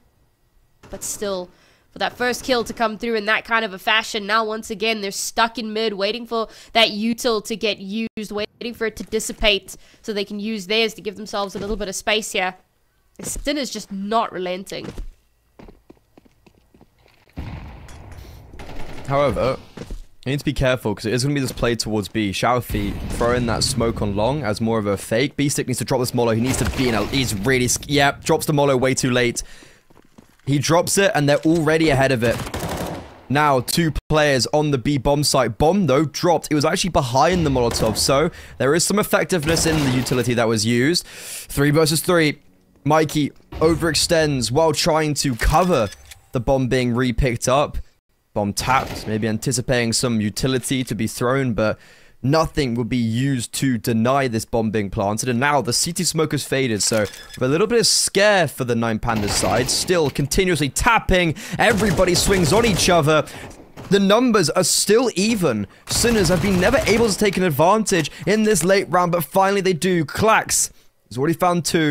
But still, for that first kill to come through in that kind of a fashion, now once again, they're stuck in mid, waiting for that util to get used, waiting for it to dissipate, so they can use theirs to give themselves a little bit of space here. Sin is just not relenting. However, you need to be careful, because it is going to be this play towards B. Xiaofi throwing that smoke on long as more of a fake. B-Stick needs to drop this Molo. He needs to be in a... He's really... Yep, drops the Molo way too late. He drops it, and they're already ahead of it. Now, 2 players on the B bomb site. Bomb, though, dropped. It was actually behind the Molotov, so there is some effectiveness in the utility that was used. 3 versus 3. Mikey overextends while trying to cover the bomb being re-picked up. Bomb tapped, maybe anticipating some utility to be thrown, but nothing will be used to deny this bomb being planted. And now the CT smoke has faded, so with a little bit of scare for the 9 Pandas side, still continuously tapping, everybody swings on each other. The numbers are still even. Sinners have been never able to take an advantage in this late round, but finally they do. Klax has already found 2.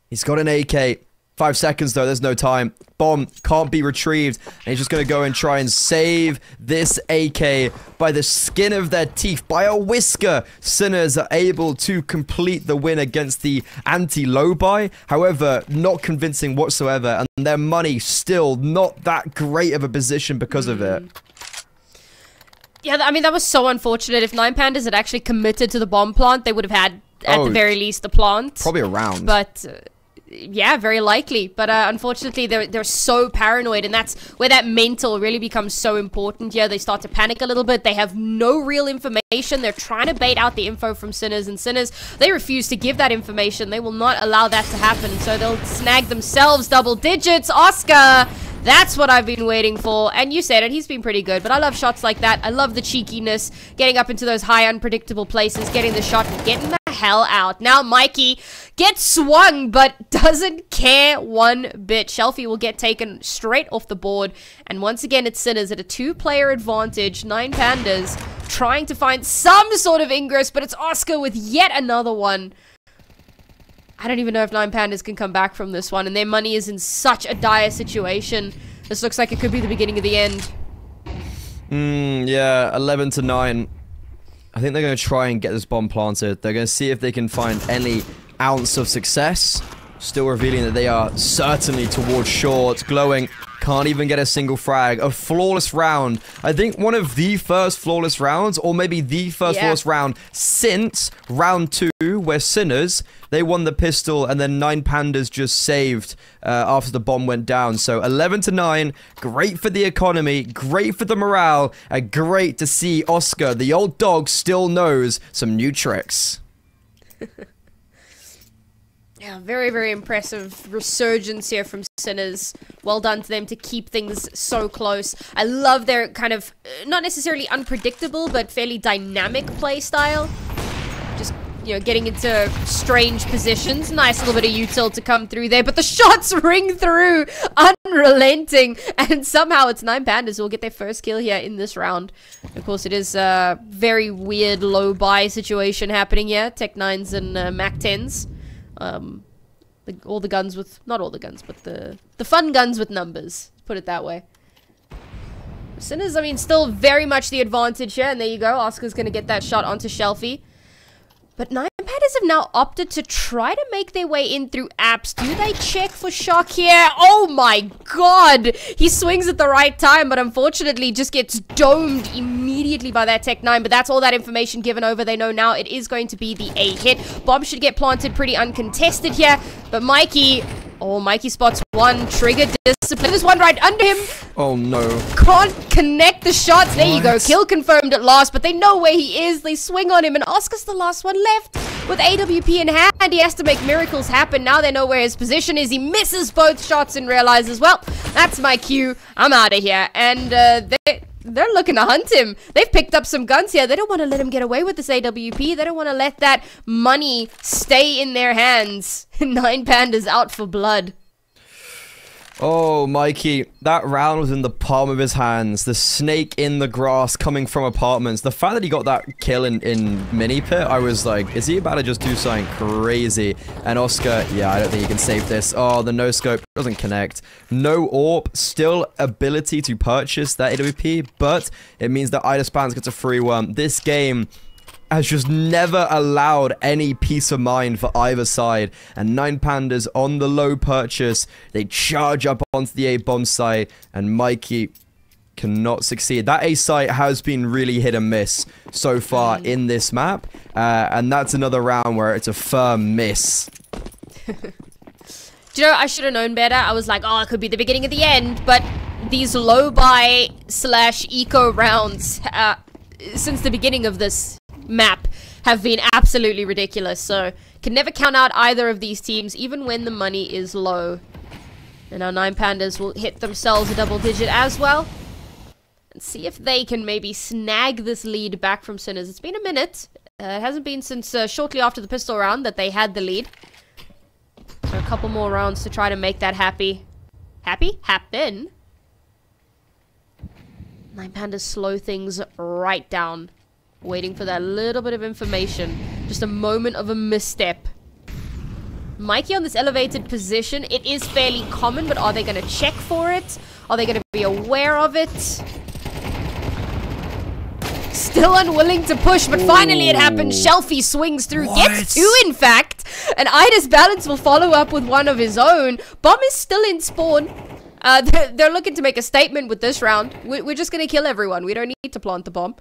He's got an AK. 5 seconds though, there's no time. Bomb can't be retrieved. And he's just going to go and try and save this AK by the skin of their teeth, by a whisker. Sinners are able to complete the win against the anti-low buy. However, not convincing whatsoever. And their money still not that great of a position because of it. Yeah, I mean, that was so unfortunate. If 9 Pandas had actually committed to the bomb plant, they would have had, at the very least, the plant. Probably a round. But... yeah, very likely. But unfortunately, they're so paranoid, and that's where that mental really becomes so important. Yeah, they start to panic a little bit. They have no real information. They're trying to bait out the info from Sinners, and Sinners, they refuse to give that information. They will not allow that to happen, so they'll snag themselves double digits. Oscar! That's what I've been waiting for. And you said it, he's been pretty good. But I love shots like that. I love the cheekiness, getting up into those high, unpredictable places, getting the shot, and getting the hell out. Now Mikey gets swung, but doesn't care one bit. Shelfie will get taken straight off the board. And once again, it's Sinners at a 2-player advantage. 9 Pandas trying to find some sort of ingress, but it's Oscar with yet another one. I don't even know if 9 Pandas can come back from this one, and their money is in such a dire situation. This looks like it could be the beginning of the end. Yeah, 11 to 9. I think they're going to try and get this bomb planted. They're going to see if they can find any ounce of success. Still revealing that they are certainly towards short. Glowing can't even get a single frag. A flawless round. I think one of the first flawless rounds, or maybe the first flawless round since round 2, where Sinners, they won the pistol, and then 9 Pandas just saved after the bomb went down. So 11-9, great for the economy, great for the morale, and great to see Oscar, the old dog, still knows some new tricks. Yeah, very, very impressive resurgence here from Sinners. Well done to them to keep things so close. I love their kind of, not necessarily unpredictable, but fairly dynamic play style. Just, you know, getting into strange positions. Nice little bit of util to come through there, but the shots ring through, unrelenting. And somehow it's 9 Pandas who will get their first kill here in this round. Of course, it is a very weird low buy situation happening here. Tech 9s and Mac 10s. All the guns with, not all the guns, but the fun guns with numbers, put it that way. Sinners, I mean, still very much the advantage here, and there you go, Oscar's gonna get that shot onto Shelfie. But 9 Pandas have now opted to try to make their way in through apps. Do they check for shock here? Oh my god! He swings at the right time, but unfortunately just gets domed immediately by that Tech 9. But that's all that information given over. They know now it is going to be the A hit. Bomb should get planted pretty uncontested here. But Mikey... Oh, Mikey spots one. Trigger discipline. There's one right under him. Oh, no. Can't connect the shots. There you go. Kill confirmed at last, but they know where he is. They swing on him, and Oscar's the last one left. With AWP in hand, he has to make miracles happen. Now they know where his position is. He misses both shots and realizes, well, that's my cue. I'm out of here. And they're looking to hunt him. They've picked up some guns here. They don't want to let him get away with this AWP. They don't want to let that money stay in their hands. 9 Pandas out for blood. Oh, Mikey, that round was in the palm of his hands. The snake in the grass coming from apartments. The fact that he got that kill in mini pit, I was like, is he about to just do something crazy? And Oscar, yeah, I don't think he can save this. Oh, the no scope doesn't connect. No AWP, still ability to purchase that AWP, but it means that Ida Spans gets a free one. This game has just never allowed any peace of mind for either side. And 9 Pandas on the low purchase. They charge up onto the A bomb site, and Mikey cannot succeed. That A site has been really hit and miss so far in this map. And that's another round where it's a firm miss. Do you know, I should have known better. I was like, oh, it could be the beginning of the end. But these low buy / eco rounds, since the beginning of this map, have been absolutely ridiculous. So can never count out either of these teams, even when the money is low. And our 9 Pandas will hit themselves a double digit as well, and see if they can maybe snag this lead back from Sinners. It's been a minute. It hasn't been since shortly after the pistol round that they had the lead. So a couple more rounds to try to make that happen. 9 Pandas slow things right down, waiting for that little bit of information. Just a moment of a misstep. Mikey on this elevated position, it is fairly common, but are they going to check for it? Are they going to be aware of it? Still unwilling to push, but finally it happens. Shelfie swings through, gets 2 in fact, and Ida's Balance will follow up with one of his own. Bomb is still in spawn. They're looking to make a statement with this round. We're just going to kill everyone. We don't need to plant the bomb.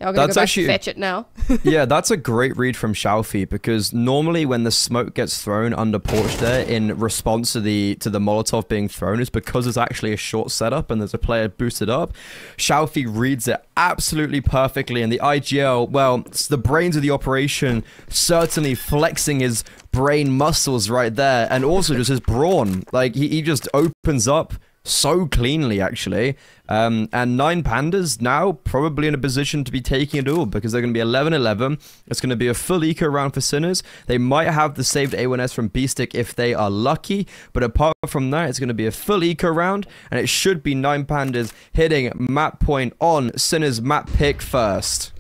Now we're going to go back to fetch it now. Yeah, that's a great read from Shelfie, because normally when the smoke gets thrown under porch there in response to the Molotov being thrown, is because there's actually a short setup and there's a player boosted up. Shelfie reads it absolutely perfectly, and the IGL, well, it's the brains of the operation, certainly flexing his brain muscles right there, and also just his brawn. Like, he just opens up so cleanly, actually. And 9 Pandas now probably in a position to be taking it all, because they're going to be 11-11. It's going to be a full eco round for Sinners. They might have the saved A1S from B-Stick if they are lucky, but apart from that, it's going to be a full eco round, and it should be 9 Pandas hitting map point on Sinners map pick first.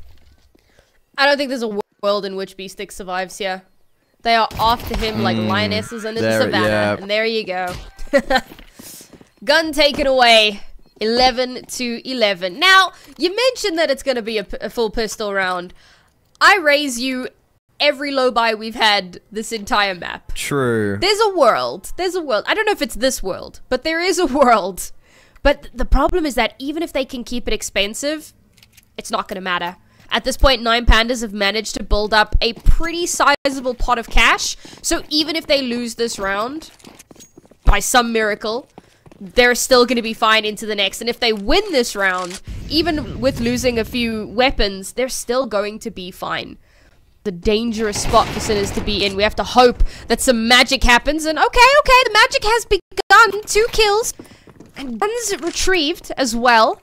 I don't think there's a world in which B-Stick survives here. They are after him like lionesses under the savannah, yeah. And there you go. Gun taken away. 11-11. Now, you mentioned that it's going to be a full pistol round. I raise you every low buy we've had this entire map. True. There's a world. I don't know if it's this world, but there is a world But the problem is that even if they can keep it expensive, it's not going to matter. At this point, 9 Pandas have managed to build up a pretty sizable pot of cash. So even if they lose this round, by some miracle, they're still going to be fine into the next. And if they win this round, even with losing a few weapons, they're still going to be fine. The dangerous spot for Sinners to be in. We have to hope that some magic happens. And okay, the magic has begun. 2 kills. And guns retrieved as well.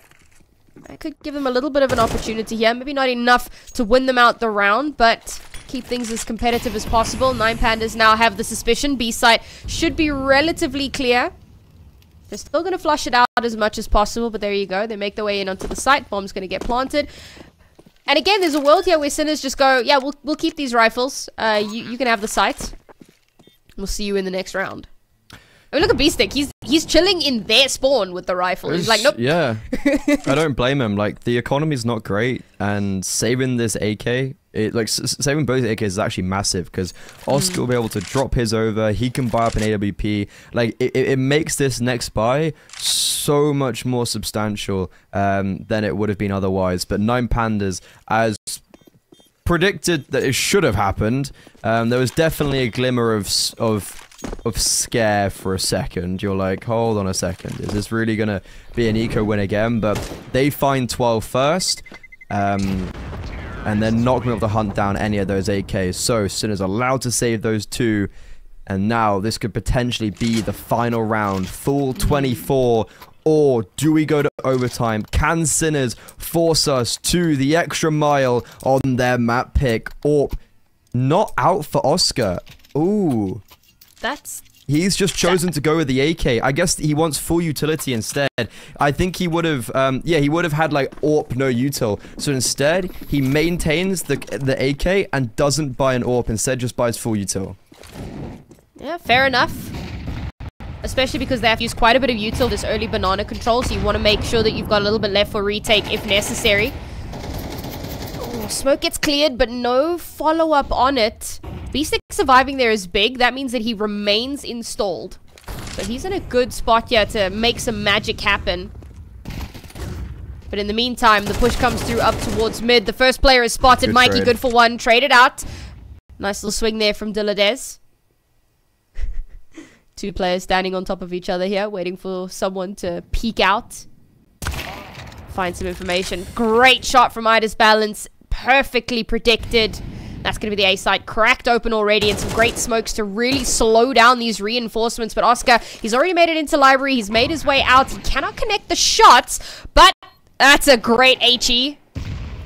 I could give them a little bit of an opportunity here. Maybe not enough to win them out the round, but keep things as competitive as possible. 9 Pandas now have the suspicion. B site should be relatively clear. They're still going to flush it out as much as possible, but there you go. They make their way in onto the site. Bomb's going to get planted. And again, there's a world here where Sinners just go, yeah, we'll keep these rifles. You can have the site. We'll see you in the next round. I mean, look at B-Stick. He's chilling in their spawn with the rifle. He's like, nope. Yeah. I don't blame him. Like, the economy's not great, and saving this AK, saving both AKs is actually massive, because Oscar will be able to drop his over. He can buy up an AWP. Like, it makes this next buy so much more substantial than it would have been otherwise. But 9 Pandas, as predicted that it should have happened, there was definitely a glimmer of scare for a second. You're like, hold on a second, is this really gonna be an eco win again? But they find 12 first, and they're not going to be able to hunt down any of those AKs. So Sinners allowed to save those 2, and now this could potentially be the final round. Full 24, or do we go to overtime? Can Sinners force us to the extra mile on their map pick? Or not out for Oscar. Ooh. He's just chosen to go with the AK. I guess he wants full utility instead. I think he would have, he would have had like AWP, no util. So instead, he maintains the AK and doesn't buy an AWP. Instead, just buys full util. Yeah, fair enough. Especially because they have used quite a bit of util this early banana control. So you want to make sure that you've got a little bit left for retake if necessary. Ooh, smoke gets cleared, but no follow-up on it. B-Stick surviving there is big. That means that he remains installed. So he's in a good spot here to make some magic happen. But in the meantime, the push comes through up towards mid. The first player is spotted. Good Mikey, trade. Good for 1. Traded out. Nice little swing there from Diladez. 2 players standing on top of each other here, waiting for someone to peek out. Find some information. Great shot from Idas Balance. Perfectly predicted. That's going to be the A side, cracked open already, and some great smokes to really slow down these reinforcements. But Oscar, he's already made it into library. He's made his way out. He cannot connect the shots, but that's a great HE.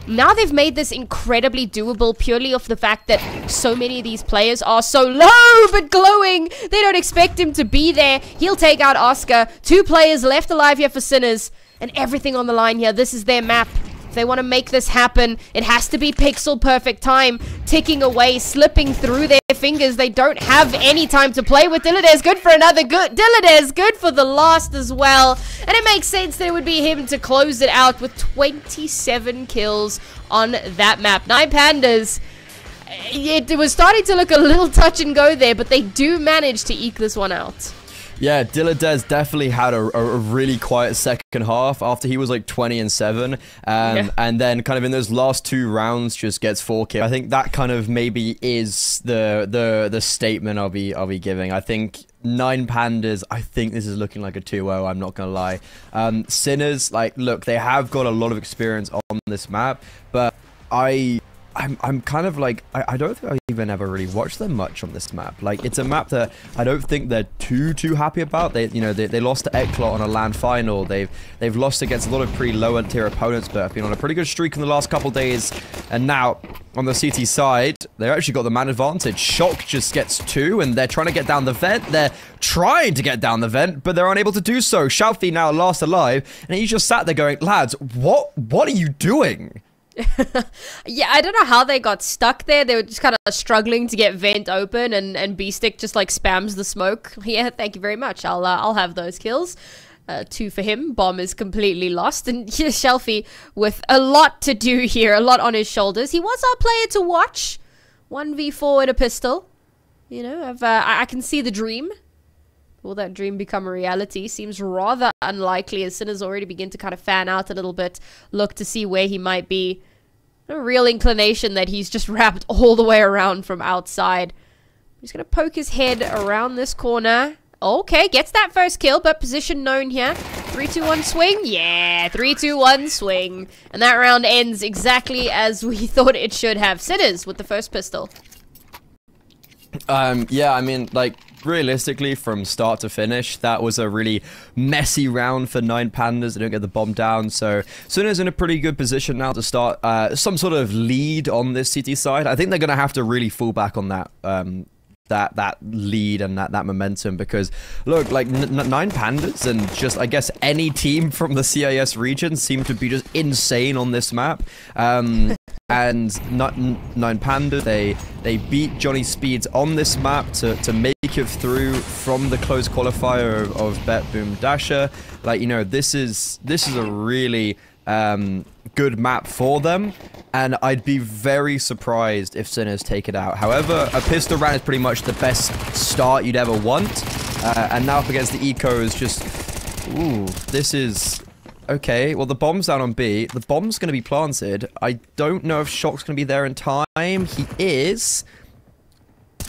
Now they've made this incredibly doable purely off the fact that so many of these players are so low but glowing. They don't expect him to be there. He'll take out Oscar. 2 players left alive here for Sinners, and everything on the line here. This is their map. If they want to make this happen, it has to be pixel perfect time, ticking away, slipping through their fingers. They don't have any time to play with. Diladez good for another good. Diladez good for the last as well. And it makes sense that it would be him to close it out with 27 kills on that map. 9 Pandas. It was starting to look a little touch and go there, but they do manage to eke this one out. Yeah, Diladez definitely had a really quiet second half after he was like 20-7, and then kind of in those last 2 rounds just gets 4 kills. I think that kind of maybe is the statement I'll be giving. I think 9 Pandas, I think this is looking like a 2-0, I'm not gonna lie. Sinners, like, look, they have got a lot of experience on this map, but I'm kind of like, I don't think I even ever really watched them much on this map. Like, it's a map that I don't think they're too happy about. They lost to Eklot on a LAN final. They've lost against a lot of pretty lower tier opponents, but have been on a pretty good streak in the last couple days. And now on the CT side, they actually got the man advantage. Shock just gets 2, and they're trying to get down the vent. They're trying to get down the vent, but they're unable to do so. Shalfi now last alive, and he just sat there going, lads, what are you doing? Yeah, I don't know how they got stuck there. They were just kind of struggling to get vent open, and B-Stick just like spams the smoke. Yeah, thank you very much. I'll have those kills. 2 for him. Bomb is completely lost, and here's Shelfie with a lot to do here, a lot on his shoulders. He was our player to watch. 1v4 with a pistol. You know, I can see the dream. Will that dream become a reality? Seems rather unlikely, as Sinner's already begin to kind of fan out a little bit, look to see where he might be. A real inclination that he's just wrapped all the way around from outside. He's going to poke his head around this corner. Okay, gets that first kill, but position known here. 3-2-1 swing? Yeah, 3-2-1 swing. And that round ends exactly as we thought it should have. Sinners with the first pistol. Yeah, I mean, like, realistically, from start to finish, that was a really messy round for 9 Pandas. They don't get the bomb down, so Sunna's in a pretty good position now to start some sort of lead on this CT side. I think they're going to have to really fall back on that that lead and that momentum, because look, like 9 Pandas and just, I guess, any team from the CIS region seem to be just insane on this map. And 9 Pandas, they beat Johnny Speeds on this map to make it through from the close qualifier of Bet Boom Dasher. Like, you know, this is a really good map for them, and I'd be very surprised if Sinners take it out. However, a pistol round is pretty much the best start you'd ever want, and now up against the Eco is just, ooh, this is okay. Well, the bomb's down on B. The bomb's going to be planted. I don't know if Shock's going to be there in time. He is.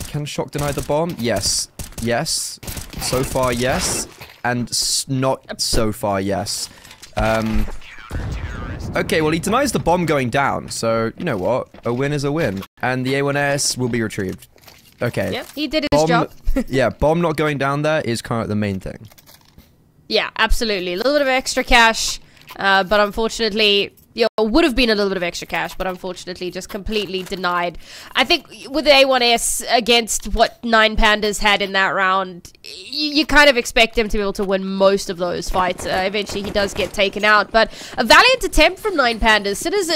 Can Shock deny the bomb? Yes. Yes. So far, yes. And not so far, yes. Okay, well, he denies the bomb going down, so, you know what? A win is a win. And the A1S will be retrieved. Okay. Yep, he did his job. Yeah, bomb not going down there is kind of the main thing. Yeah, absolutely. A little bit of extra cash, but unfortunately, you know, would have been a little bit of extra cash, but unfortunately just completely denied. I think with the A1S against what 9 Pandas had in that round, you kind of expect him to be able to win most of those fights. Eventually he does get taken out, but a valiant attempt from 9 Pandas. Sinners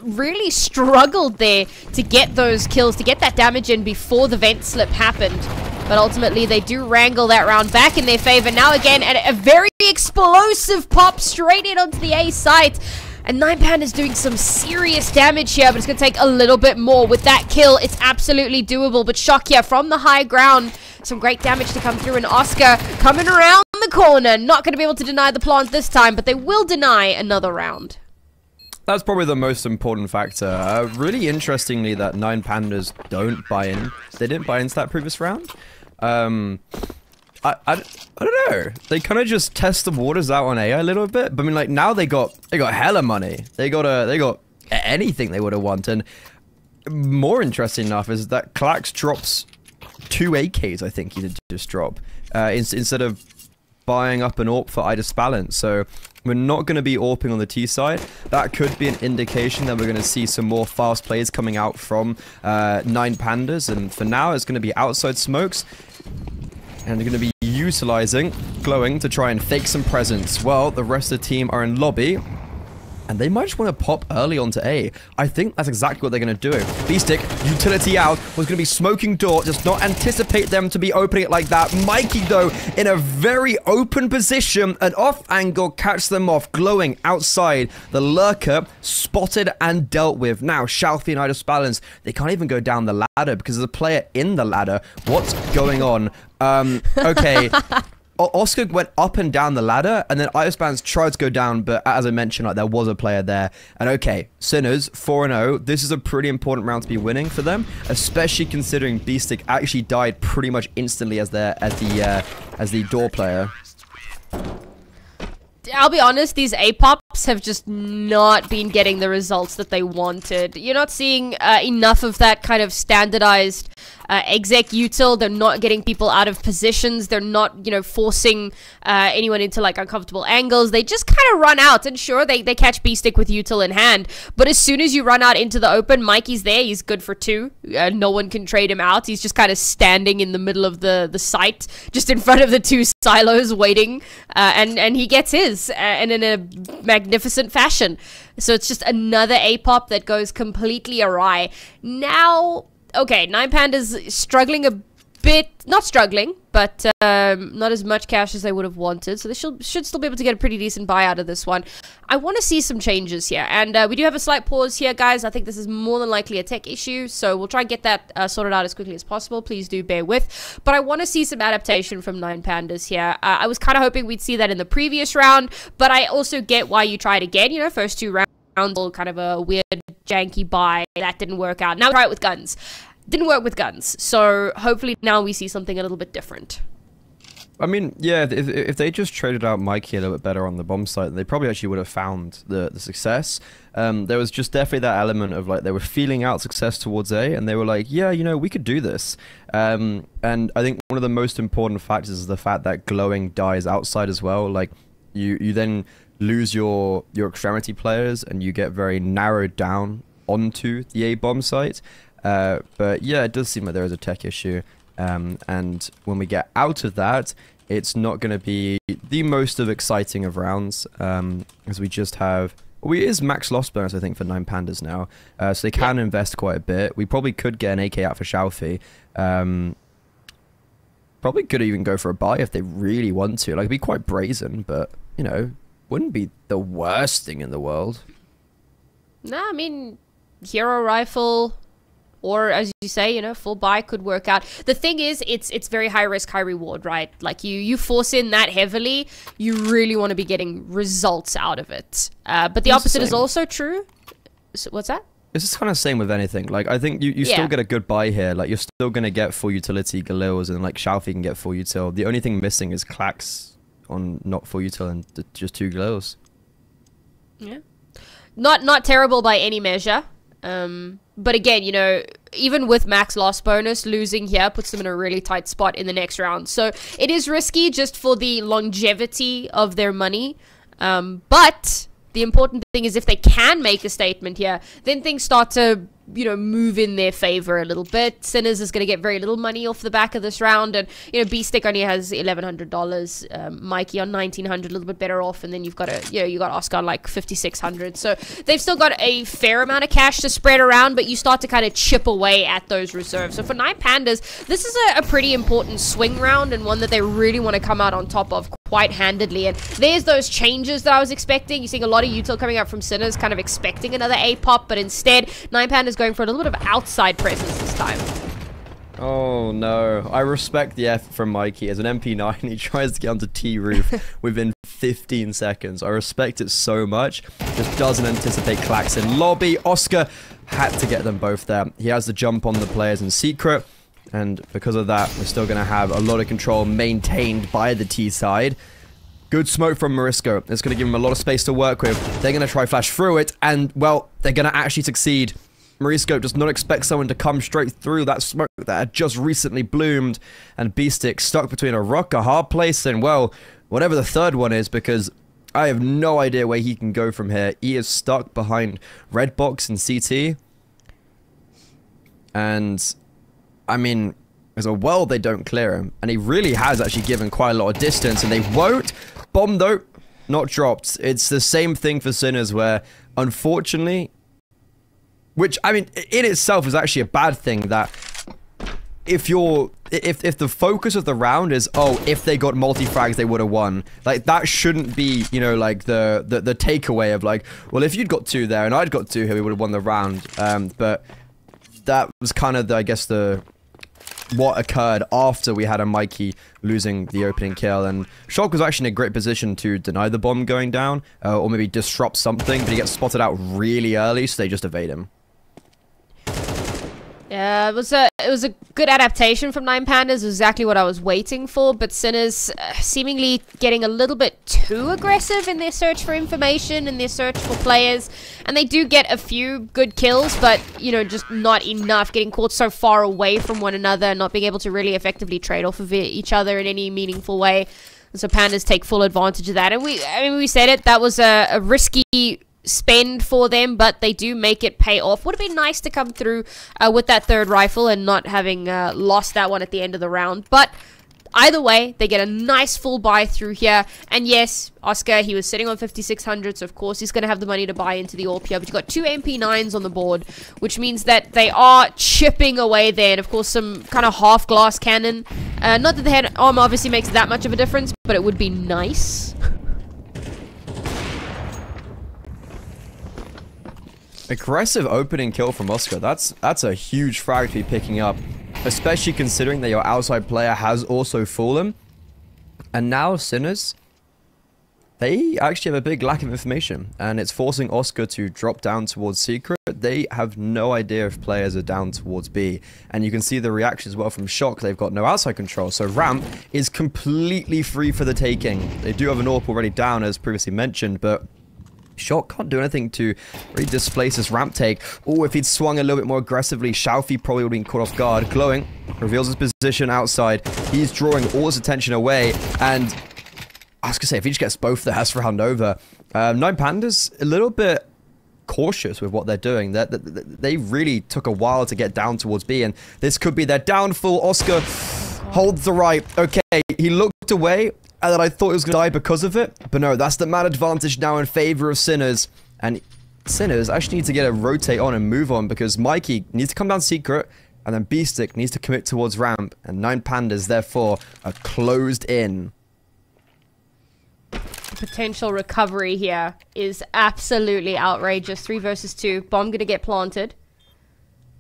really struggled there to get those kills, to get that damage in before the vent slip happened. But ultimately, they do wrangle that round back in their favor. Now again, and a very explosive pop straight in onto the A site. And 9 Pandas doing some serious damage here, but it's going to take a little bit more. With that kill, it's absolutely doable. But Shock here from the high ground. Some great damage to come through. And Oscar coming around the corner. Not going to be able to deny the plant this time, but they will deny another round. That's probably the most important factor. Really interestingly that 9 Pandas don't buy in. They didn't buy into that previous round. I don't know. They kind of just test the waters out on AI a little bit. But I mean, like, now they got hella money. They got anything they would have wanted. And more interesting enough is that Klax drops 2 AKs. I think he did just drop instead of buying up an AWP for Idis Balance. So we're not going to be AWPing on the T side. That could be an indication that we're going to see some more fast plays coming out from 9 Pandas. And for now, it's going to be outside smokes. And they're going to be utilizing Glowing to try and fake some presence. Well, the rest of the team are in lobby. And they might just want to pop early onto A. I think that's exactly what they're going to do. B-Stick, utility out, was going to be smoking door. Does not anticipate them to be opening it like that. Mikey, though, in a very open position. An off angle, catch them off. Glowing outside. The lurker spotted and dealt with. Now, Shalfie and Idis Balance, they can't even go down the ladder because there's a player in the ladder. What's going on? Okay. Oscar went up and down the ladder, and then Idis Balance tried to go down, but as I mentioned, like, there was a player there. And okay, Sinners 4-0. This is a pretty important round to be winning for them, especially considering B-Stick actually died pretty much instantly as the door player. I'll be honest, these A-pops have just not been getting the results that they wanted. You're not seeing enough of that kind of standardized exec util. They're not getting people out of positions. They're not, you know, forcing anyone into, like, uncomfortable angles. They just kind of run out. And sure, they catch B-Stick with util in hand. But as soon as you run out into the open, Mikey's there. He's good for 2. No one can trade him out. He's just kind of standing in the middle of the site, just in front of the 2 silos waiting. And he gets his. And in a magnificent fashion. So it's just another A-pop that goes completely awry. Now, okay, 9 Pandas struggling a bit, not struggling, but not as much cash as they would have wanted. So they should still be able to get a pretty decent buy out of this one. I want to see some changes here. And we do have a slight pause here, guys. I think this is more than likely a tech issue. So we'll try and get that sorted out as quickly as possible. Please do bear with. But I want to see some adaptation from 9Pandas here. I was kind of hoping we'd see that in the previous round. But I also get why you tried again. You know, first 2 rounds, kind of a weird, janky buy. That didn't work out. Now try it with guns. Didn't work with guns, so hopefully now we see something a little bit different. I mean, yeah, if they just traded out Mikey a little bit better on the bomb site, they probably actually would have found the success. There was just definitely that element of, like, they were feeling out success towards A, and they were like, yeah, you know, we could do this. And I think one of the most important factors is the fact that glowing dies outside as well. Like, you then lose your extremity players, and you get very narrowed down onto the A bomb site. But yeah, it does seem like there is a tech issue, and when we get out of that, it's not going to be the most exciting of rounds, as we just have, well, it is max loss bonus, I think, for 9Pandas now, so they can invest quite a bit. We probably could get an AK out for Xiaofi, probably could even go for a buy if they really want to. Like, it'd be quite brazen, but, you know, wouldn't be the worst thing in the world. Nah, I mean, hero rifle, or as you say, you know, full buy could work out. The thing is, it's very high risk, high reward, right? Like, you force in that heavily, you really want to be getting results out of it. But the opposite is also true. So, what's that? It's just kind of same with anything. Like, I think you still get a good buy here. Like, you're still going to get full utility Galils, and like Xiaofi can get full util. The only thing missing is Clax on not full util and just 2 Galils. Yeah. Not terrible by any measure. But again, you know, even with max loss bonus, losing here puts them in a really tight spot in the next round. So it is risky just for the longevity of their money. But the important thing is if they can make a statement here, then things start to, you know, move in their favor a little bit. Sinners is going to get very little money off the back of this round, and, you know, B-Stick only has $1,100, Mikey on $1,900, a little bit better off, and then you've got you got Oscar on like $5,600. So they've still got a fair amount of cash to spread around, but you start to kind of chip away at those reserves. So for 9Pandas, this is a pretty important swing round, and one that they really want to come out on top of quite handedly. And there's those changes that I was expecting. You're seeing a lot of util coming out from Sinners, kind of expecting another A pop, but instead 9Pandas going for a little bit of outside presence this time. Oh no, I respect the effort from Mikey. As an MP9, he tries to get onto T roof within 15 seconds. I respect it so much. Just doesn't anticipate Clax in lobby. Oscar had to get them both there. He has the jump on the players in secret, and because of that, we're still going to have a lot of control maintained by the T side. Good smoke from Morisco. It's going to give him a lot of space to work with. They're going to try flash through it, and, well, they're going to actually succeed. Morisco does not expect someone to come straight through that smoke that had just recently bloomed, and B-Stick stuck between a rock, a hard place, and, well, whatever the third one is, because I have no idea where he can go from here. He is stuck behind Red Box and CT, and, I mean, there's a world they don't clear him, and he really has actually given quite a lot of distance, and they won't. Bomb, though, not dropped. It's the same thing for Sinners, where, unfortunately, which, I mean, in itself is actually a bad thing, that if the focus of the round is, oh, if they got multi-frags, they would have won. Like, that shouldn't be, you know, like, the takeaway of, like, well, if you'd got 2 there and I'd got 2 here, we would have won the round. But that was kind of, I guess, what occurred after we had a Mikey losing the opening kill, and Shock was actually in a great position to deny the bomb going down, or maybe disrupt something, but he gets spotted out really early, so they just evade him. Yeah, it was a good adaptation from 9Pandas, exactly what I was waiting for, but Sinners seemingly getting a little bit too aggressive in their search for information and their search for players, and they do get a few good kills, but, you know, just not enough, getting caught so far away from one another and not being able to really effectively trade off of each other in any meaningful way. And so Pandas take full advantage of that, and we said it, that was a risky spend for them, but they do make it pay off. Would have been nice to come through with that third rifle and not having lost that one at the end of the round, but Either way, they get a nice full buy through here. And yes, Oscar, he was sitting on 5,600, so of course he's going to have the money to buy into the AWP here. But you've got 2 MP9s on the board, which means that they are chipping away there. And of course, some kind of half-glass cannon. Not that the head armor obviously makes that much of a difference, but it would be nice. Aggressive opening kill from Oscar. That's a huge frag to be picking up, especially considering that your outside player has also fallen. And now Sinners, they actually have a big lack of information, and it's forcing Oscar to drop down towards Secret. They have no idea if players are down towards B, and you can see the reaction as well from Shock. They've got no outside control, so Ramp is completely free for the taking. They do have an AWP already down, as previously mentioned, but Shock can't do anything to really displace this ramp take. Oh, if he'd swung a little bit more aggressively, Xiaofi probably would have been caught off guard. Glowing reveals his position outside. He's drawing all his attention away, and I was going to say, if he just gets both the S round over, 9 Pandas, a little bit cautious with what they're doing. They really took a while to get down towards B, and this could be their downfall. Oscar holds the right. Okay, he looked away, and then I thought he was going to die because of it. But no, that's the man advantage now in favor of Sinners. And Sinners actually need to get a rotate on and move on, because Mikey needs to come down Secret, and then B-Stick needs to commit towards Ramp. And 9 Pandas, therefore, are closed in. Potential recovery here is absolutely outrageous. 3 versus 2. Bomb going to get planted.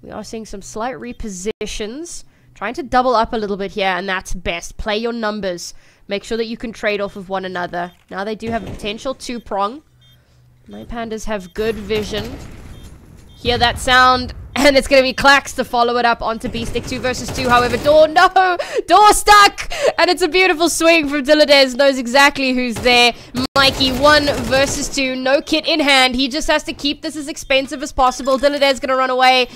We are seeing some slight repositions. Trying to double up a little bit here, and that's best. Play your numbers. Make sure that you can trade off of one another. Now they do have a potential 2-prong. 9 Pandas have good vision. Hear that sound, and it's going to be Clax to follow it up onto B-Stick. 2 versus 2, however, Door, no! Door stuck! And it's a beautiful swing from Dilladez. Knows exactly who's there. Mikey, 1 versus 2. No kit in hand. He just has to keep this as expensive as possible. Dilladez going to run away.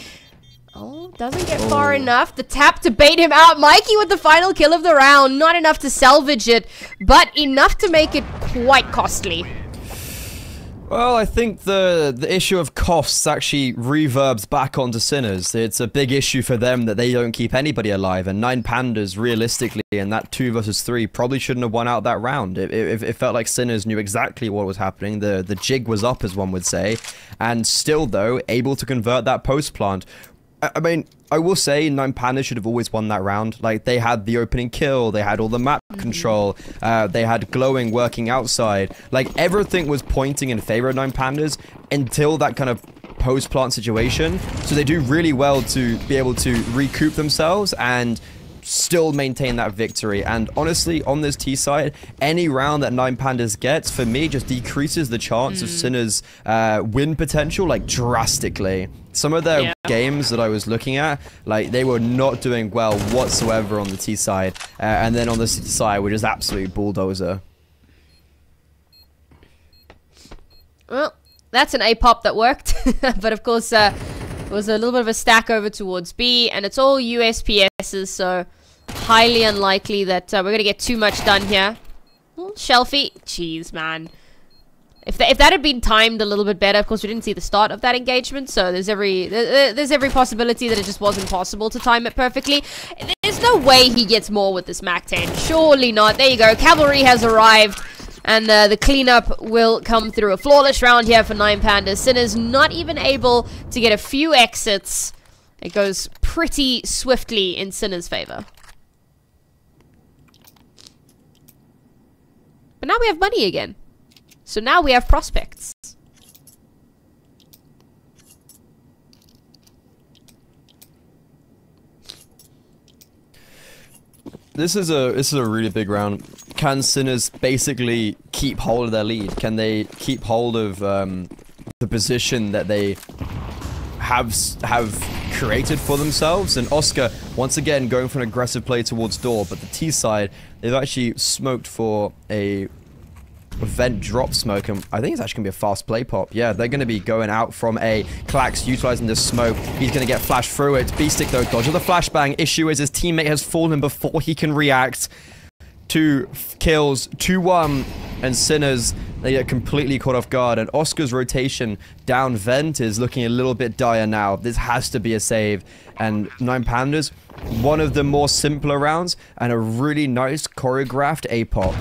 Oh, doesn't get far enough. The tap to bait him out. Mikey with the final kill of the round. Not enough to salvage it, but enough to make it quite costly. Well, I think the issue of costs actually reverbs back onto Sinners. It's a big issue for them that they don't keep anybody alive, and 9 Pandas, realistically, in that 2 versus 3, probably shouldn't have won out that round. It felt like Sinners knew exactly what was happening. The jig was up, as one would say, and still, though, able to convert that post plant. I mean, I will say 9 Pandas should have always won that round. Like, they had the opening kill, they had all the map control, they had Glowing working outside. Like, everything was pointing in favor of 9 Pandas until that kind of post-plant situation. So they do really well to be able to recoup themselves and still maintain that victory. And honestly, on this T side, any round that 9 Pandas gets, for me, just decreases the chance of Sinners' win potential, like, drastically. Some of their games that I was looking at, like, they were not doing well whatsoever on the T side. And then on the C side, we're just absolute bulldozer. Well, that's an A-pop that worked. But of course, it was a little bit of a stack over towards B, and it's all USPSs, so highly unlikely that we're going to get too much done here. Well, Shelfie, jeez, man. If that had been timed a little bit better, of course, we didn't see the start of that engagement, so there's every possibility that it just wasn't possible to time it perfectly. There's no way he gets more with this MAC-10. Surely not. There you go. Cavalry has arrived, and the cleanup will come through. A flawless round here for 9 Pandas. Sinners not even able to get a few exits. It goes pretty swiftly in Sinners' favor. But now we have money again. So now we have prospects. This is a really big round. Can Sinners basically keep hold of their lead? Can they keep hold of the position that they have created for themselves? And Oscar, once again, going for an aggressive play towards door, but the T side, they've actually smoked for a vent drop smoke, and I think it's actually going to be a fast play pop. Yeah, they're going to be going out from A. Clax utilizing this smoke. He's going to get flashed through it. B-Stick, though, dodges the flashbang. Issue is his teammate has fallen before he can react. 2 kills, 2-1, and Sinners, they get completely caught off guard, and Oscar's rotation down vent is looking a little bit dire now. This has to be a save, and 9 Pandas, one of the more simpler rounds and a really nice choreographed A-pop.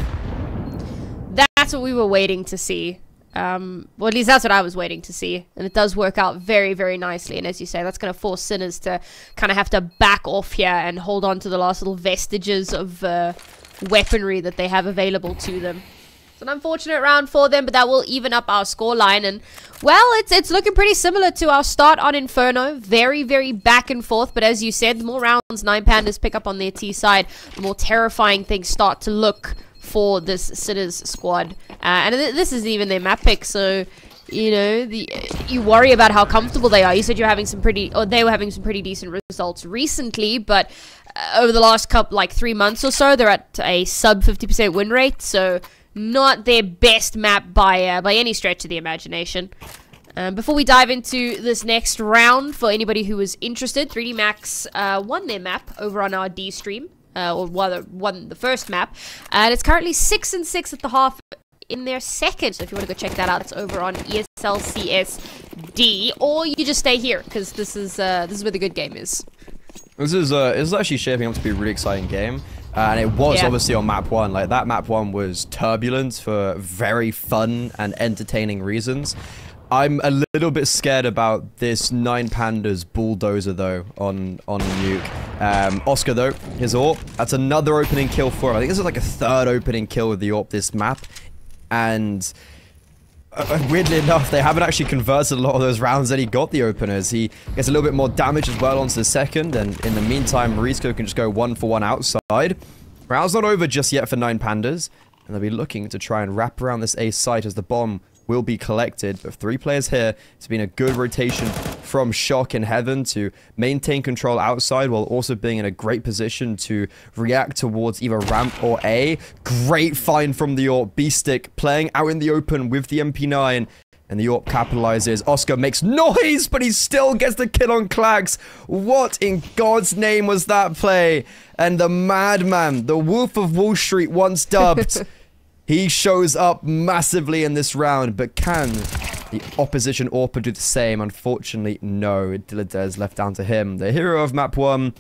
That's what we were waiting to see. Well, at least that's what I was waiting to see. And it does work out very, very nicely. And as you say, that's going to force Sinners to kind of have to back off here and hold on to the last little vestiges of weaponry that they have available to them. It's an unfortunate round for them, but that will even up our scoreline. And, well, it's looking pretty similar to our start on Inferno. Very, very back and forth. But as you said, the more rounds 9 Pandas pick up on their T side, the more terrifying things start to look for this Sinners squad. And this isn't even their map pick, so, you know, you worry about how comfortable they are. You said you're having some pretty, or they were having some pretty decent results recently, but over the last couple, like 3 months or so, they're at a sub 50% win rate, so not their best map by any stretch of the imagination. Before we dive into this next round, for anybody who was interested, 3D Max won their map over on our D stream. Or won the first map, and it's currently 6-6 at the half in their second. So if you want to go check that out, it's over on ESL CSD, or you just stay here because this is where the good game is. This is actually shaping up to be a really exciting game, and it was obviously on map 1. Like that map 1 was turbulent for very fun and entertaining reasons. I'm a little bit scared about this 9 Pandas bulldozer though on Nuke. Oscar though, his AWP, that's another opening kill for him. I think this is like a 3rd opening kill with the AWP this map. And weirdly enough, they haven't actually converted a lot of those rounds that he got the openers. He gets a little bit more damage as well onto the second, and in the meantime, Marisco can just go 1 for 1 outside. Round's not over just yet for 9 Pandas, and they'll be looking to try and wrap around this A site as the bomb will be collected. But 3 players here, it's been a good rotation from Shock in Heaven to maintain control outside while also being in a great position to react towards either ramp or A. Great find from the AWP. B-Stick playing out in the open with the MP9, and the AWP capitalizes. Oscar makes noise, but he still gets the kill on Klax. What in God's name was that play? And the madman, the Wolf of Wall Street once dubbed, he shows up massively in this round, but can the opposition AWPer do the same? Unfortunately, no. Dilladez left down to him. The hero of map 1.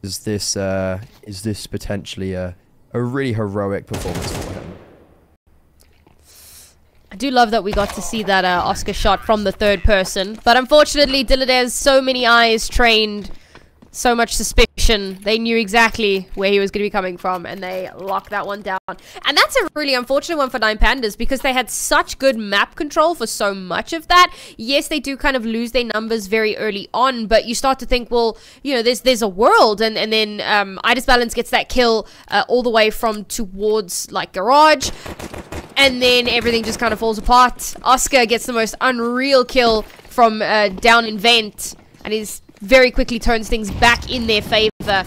Is this potentially a really heroic performance for him? I do love that we got to see that Oscar shot from the 3rd person, but unfortunately, Dilladez, so many eyes trained, so much suspicion. They knew exactly where he was going to be coming from, and they locked that one down. And that's a really unfortunate one for 9 Pandas, because they had such good map control for so much of that. Yes, they do kind of lose their numbers very early on, but you start to think, well, you know, there's a world, and then Idis Balance gets that kill all the way from towards, like, Garage, and then everything just kind of falls apart. Oscar gets the most unreal kill from down in Vent, and he's very quickly turns things back in their favor.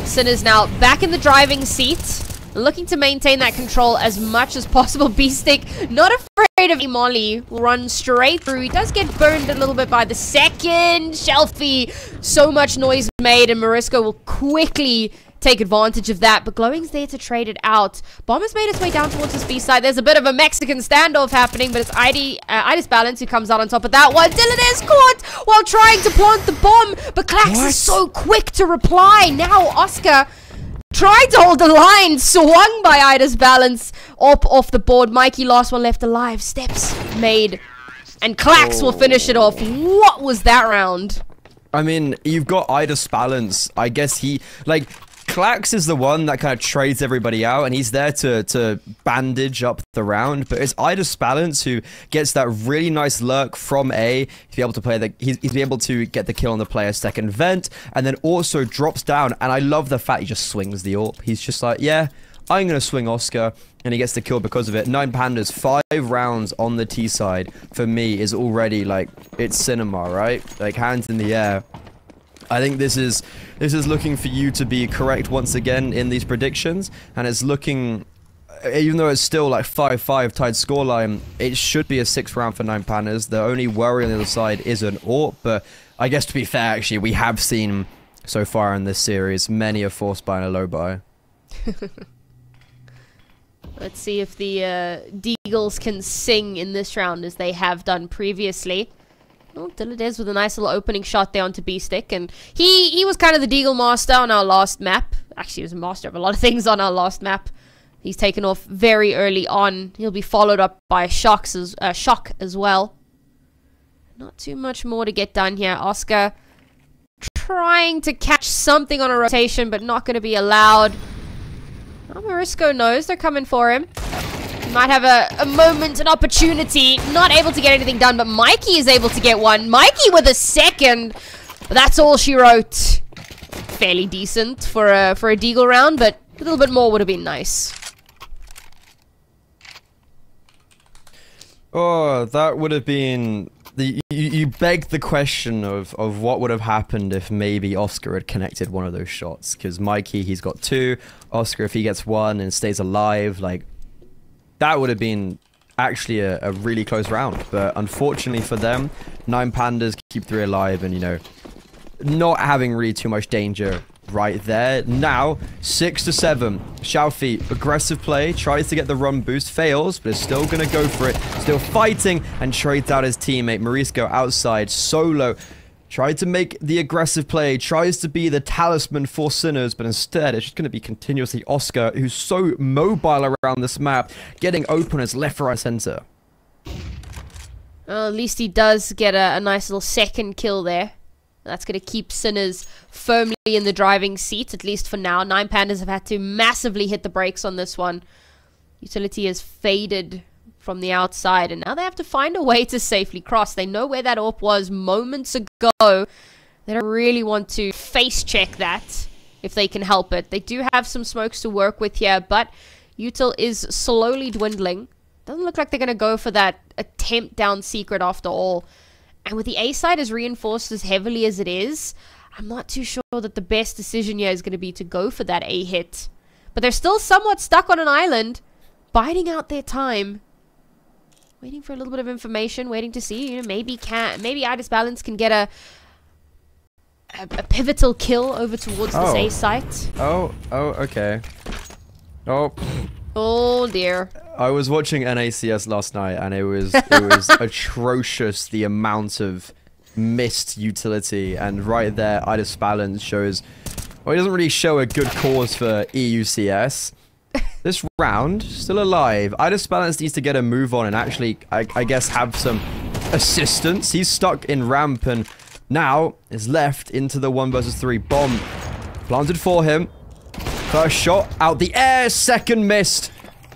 Sinners now back in the driving seat, looking to maintain that control as much as possible. B-Stick not afraid of Molly, will run straight through. He does get burned a little bit by the second. Shelfie, so much noise made, and Marisco will quickly take advantage of that, but Glowing's there to trade it out. Bomber's made its way down towards his B side. There's a bit of a Mexican standoff happening, but it's Idis Balance who comes out on top of that one. Dylan is caught while trying to plant the bomb, but Klax is so quick to reply. Now Oscar tried to hold the line, swung by Idis Balance up off the board. Mikey, last one left alive. Steps made, and Klax will finish it off. What was that round? I mean, you've got Idis Balance. I guess he, like, Klax is the one that kind of trades everybody out, and he's there to bandage up the round. But it's Idis Balance who gets that really nice lurk from A. He's be able to play the, he's be able to get the kill on the player's second vent, and then also drops down. And I love the fact he just swings the AWP. He's just like, yeah, I'm gonna swing Oscar, and he gets the kill because of it. 9 Pandas, 5 rounds on the T side for me is already like, it's cinema, right? Like, hands in the air. I think this is looking for you to be correct once again in these predictions, and it's looking, even though it's still like 5-5 tied scoreline, it should be a 6th round for 9 Pandas. The only worry on the other side is an AWP, but I guess to be fair, actually, we have seen so far in this series many a force buy and a low buy. Let's see if the Deagles can sing in this round as they have done previously. Oh, Dilladez with a nice little opening shot there onto B-Stick. And he was kind of the Deagle master on our last map. Actually, he was a master of a lot of things on our last map. He's taken off very early on. He'll be followed up by Shock as well. Not too much more to get done here. Oscar trying to catch something on a rotation, but not going to be allowed. Oh, Marisco knows they're coming for him. He might have a moment, an opportunity. Not able to get anything done, but Mikey is able to get one. Mikey with a second. But that's all she wrote. Fairly decent for a Deagle round, but a little bit more would have been nice. Oh, that would have been... You beg the question of what would have happened if maybe Oscar had connected one of those shots. Because Mikey, he's got 2. Oscar, if he gets 1 and stays alive, like... That would have been actually a really close round. But unfortunately for them, 9 Pandas keep 3 alive and, you know, not having really too much danger right there. Now, 6-7. Xiaofi, aggressive play, tries to get the run boost, fails, but is still going to go for it. Still fighting and trades out his teammate. Marisco outside, solo. Tried to make the aggressive play, tries to be the talisman for Sinners, but instead it's just going to be continuously Oscar, who's so mobile around this map, getting openers left, right, center. Well, at least he does get a nice little second kill there. That's going to keep Sinners firmly in the driving seat, at least for now. 9 Pandas have had to massively hit the brakes on this one. Utility has faded from the outside, and now they have to find a way to safely cross. They know where that AWP was moments ago. They don't really want to face check that if they can help it. They do have some smokes to work with here, but Util is slowly dwindling. Doesn't look like they're going to go for that attempt down secret after all. And with the A side as reinforced as heavily as it is, I'm not too sure that the best decision here is going to be to go for that A hit. But they're still somewhat stuck on an island, biding out their time. Waiting for a little bit of information, waiting to see, you know, maybe Idis Balance can get a pivotal kill over towards this A site. Oh, okay. Oh dear. I was watching NACS last night, and it was atrocious, the amount of missed utility. And right there, Idis Balance shows... Well, he doesn't really show a good cause for EUCS. This round, still alive. Idis Balance needs to get a move on and actually, I guess, have some assistance. He's stuck in ramp and now is left into the 1 versus 3 bomb. Planted for him. First shot out the air, second missed.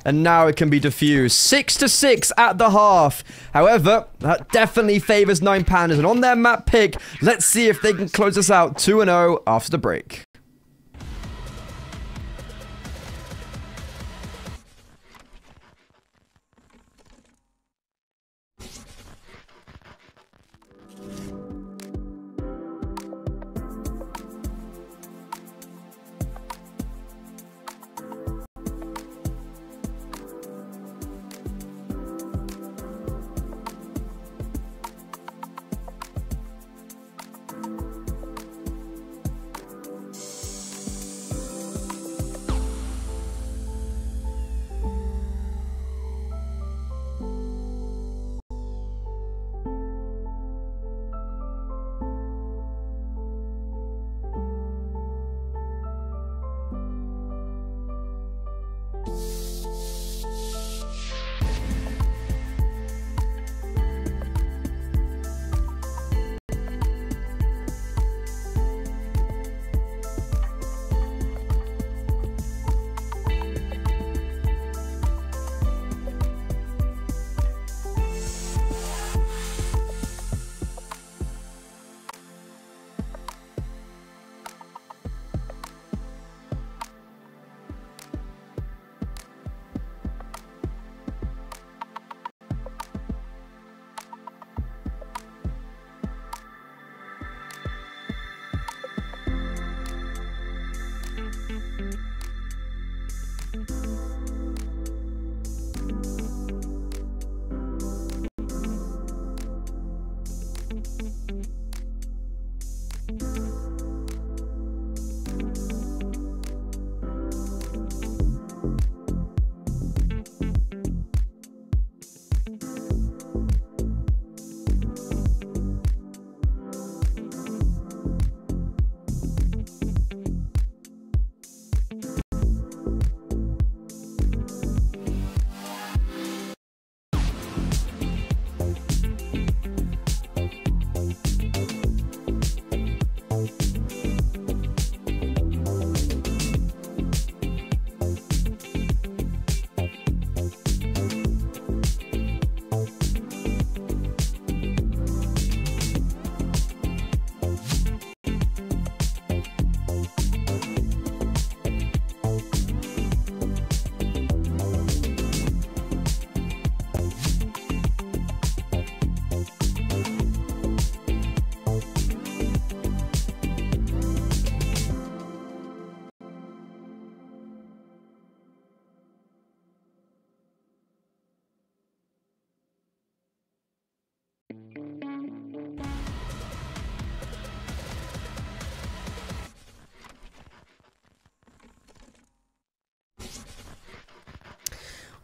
And now it can be defused. 6-6 at the half. However, that definitely favors 9 Pandas. And on their map pick, let's see if they can close us out 2-0 after the break.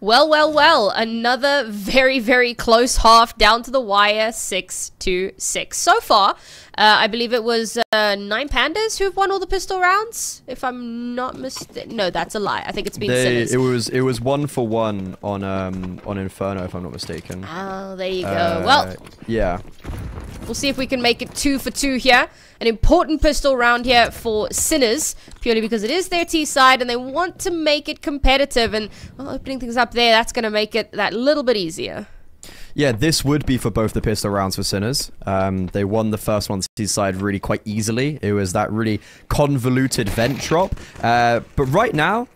Well, well, well. Another very, very close half down to the wire, 6-6. So far, I believe it was 9 Pandas who have won all the pistol rounds, if I'm not mistaken. No, that's a lie. I think it's been Sinners. It was 1-for-1 on Inferno, if I'm not mistaken. Oh, there you go. Well, yeah. We'll see if we can make it 2-for-2 here. An important pistol round here for Sinners, purely because it is their T side and they want to make it competitive. And well, opening things up there, that's going to make it that little bit easier. Yeah, this would be for both the pistol rounds for Sinners. They won the first one on the T side really quite easily. It was that really convoluted vent drop. But right now,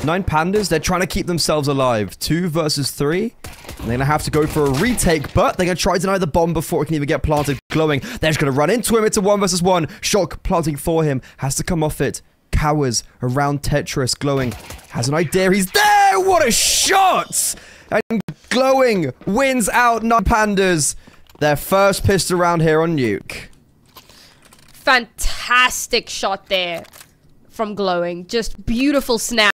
9 Pandas, they're trying to keep themselves alive. 2 versus 3. They're going to have to go for a retake, but they're going to try to deny the bomb before it can even get planted. Glowing, they're just going to run into him. It's a 1 versus 1. Shock planting for him. Has to come off it. Cowers around Tetris. Glowing has an idea. He's there! What a shot! And Glowing wins out 9 Pandas. Their first pistol round here on Nuke. Fantastic shot there from Glowing. Just beautiful snap.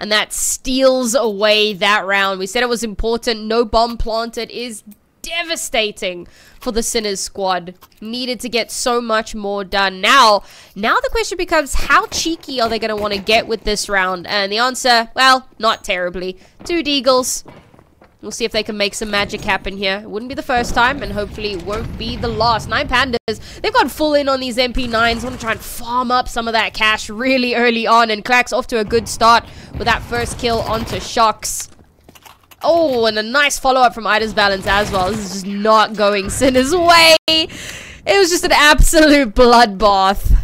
And that steals away that round. We said it was important. No bomb planted is devastating for the Sinners squad. Needed to get so much more done. Now the question becomes, how cheeky are they going to want to get with this round? And the answer, well, not terribly. 2 deagles. We'll see if they can make some magic happen here. It wouldn't be the first time, and hopefully it won't be the last. 9 Pandas, they've gone full in on these MP9s. Want to try and farm up some of that cash really early on, and Clack's off to a good start with that first kill onto Shocks. Oh, and a nice follow-up from Ida's Balance as well. This is just not going Sinner's way. It was just an absolute bloodbath.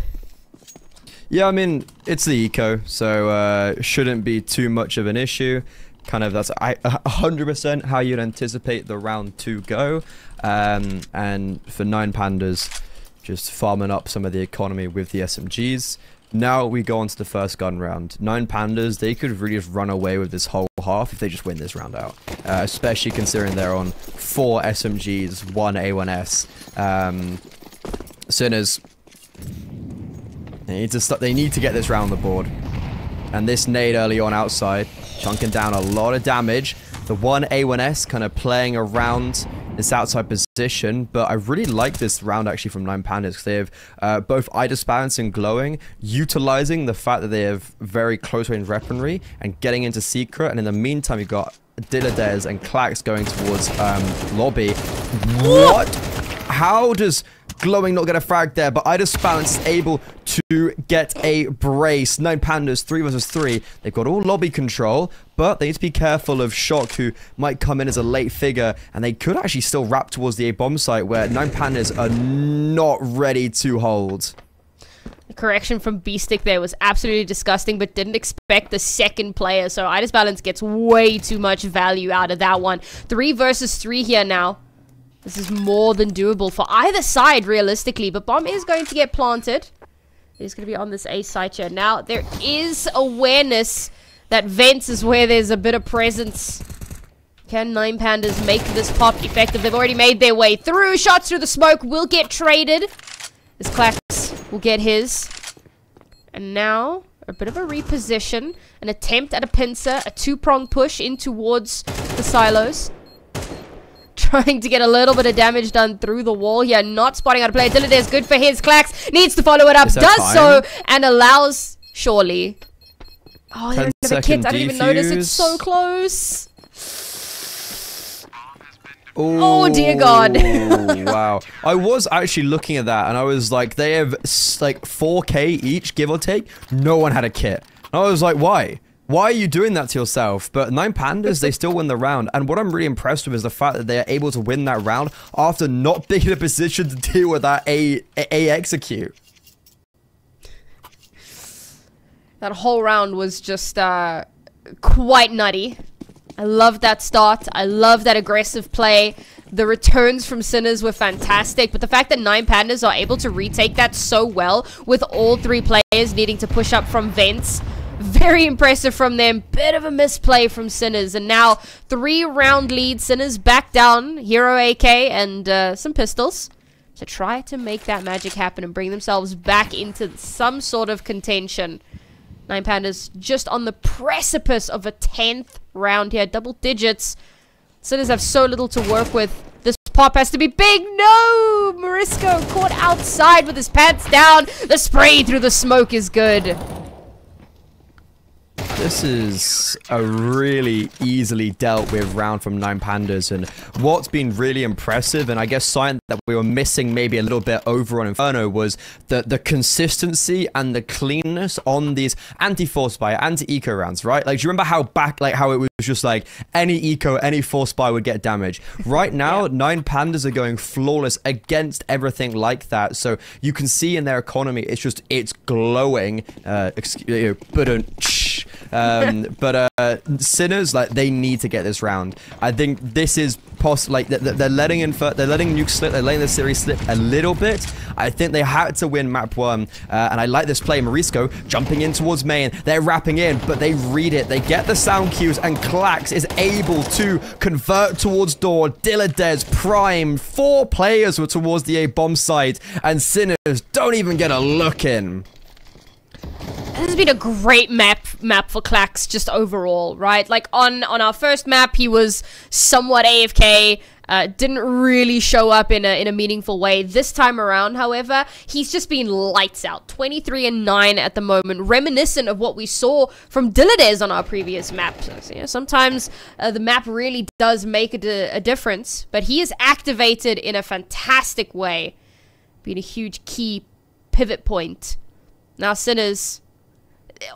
Yeah, I mean, it's the eco, so shouldn't be too much of an issue. Kind of, that's 100% how you'd anticipate the round to go. And for 9 Pandas, just farming up some of the economy with the SMGs. Now we go on to the first gun round. 9 Pandas, they could really just run away with this whole half if they just win this round out. Especially considering they're on 4 SMGs, 1 A1S. Sinners, they need to get this round on the board. And this nade early on outside, chunking down a lot of damage. The 1 A1S kind of playing around this outside position, but I really like this round actually from 9 Pandas because they have both Ida's Balance and Glowing, utilizing the fact that they have very close range weaponry and getting into secret. And in the meantime, you've got Dilladez and Clax going towards lobby. What? How does Glowing not get a frag there? But Ida's Balance is able to get a brace. 9 Pandas, 3 versus 3. They've got all lobby control, but they need to be careful of Shock, who might come in as a late figure, and they could actually still wrap towards the A-bomb site, where 9 Pandas are not ready to hold. The correction from B-Stick there was absolutely disgusting, but didn't expect the second player, so Ida's Balance gets way too much value out of that one. 3 versus 3 here now. This is more than doable for either side, realistically. But bomb is going to get planted. It is going to be on this A site here. Now, there is awareness that vents is where there's a bit of presence. Can 9 Pandas make this pop effective? They've already made their way through. Shots through the smoke will get traded. This Clax will get his. And now, a bit of a reposition. An attempt at a pincer. A 2-prong push in towards the silos. Trying to get a little bit of damage done through the wall here. Not spotting out a player. Dilladez, good for his. Clax needs to follow it up. Does so and allows Surely. Oh, there's another kit. I didn't even notice. It's so close. Ooh, oh dear God. Wow. I was actually looking at that and I was like, they have like 4K each, give or take. No one had a kit. And I was like, why? Why are you doing that to yourself? But 9 Pandas, they still win the round. And what I'm really impressed with is the fact that they're able to win that round after not being in a position to deal with that A execute. That whole round was just quite nutty. I love that start. I love that aggressive play. The returns from Sinners were fantastic. But the fact that 9 Pandas are able to retake that so well with all 3 players needing to push up from vents. Very impressive from them. Bit of a misplay from Sinners. And now 3-round lead. Sinners back down. Hero AK and some pistols to try to make that magic happen and bring themselves back into some sort of contention. Nine Pandas just on the precipice of a 10th round here. Double digits. Sinners have so little to work with. This pop has to be big. No! Morisco caught outside with his pants down. The spray through the smoke is good. This is a really easily dealt with round from Nine Pandas, and what's been really impressive, and I guess something that we were missing maybe a little bit over on Inferno, was the consistency and the cleanness on these anti-force buy, anti-eco rounds, right? Like, do you remember how how it was just like any eco, any force buy would get damage? Right now, yeah. Nine Pandas are going flawless against everything like that, so you can see in their economy, it's glowing. But Sinners, like, they need to get this round. I think this is like they're letting Nuke slip, they're letting the series slip a little bit. I think they had to win map 1, and I like this play. Morisco jumping in towards main, they're wrapping in, but they read it, they get the sound cues, and Klax is able to convert towards door. Dilladez, Prime, 4 players were towards the A bomb site, and Sinners don't even get a look in. This has been a great map for Klax just overall, right? Like on our first map, he was somewhat AFK, didn't really show up in a meaningful way. This time around, however, he's just been lights out. 23 and 9 at the moment, reminiscent of what we saw from Dilladez on our previous map. So, you know, sometimes the map really does make a difference, but he is activated in a fantastic way, being a huge key pivot point. Now Sinners,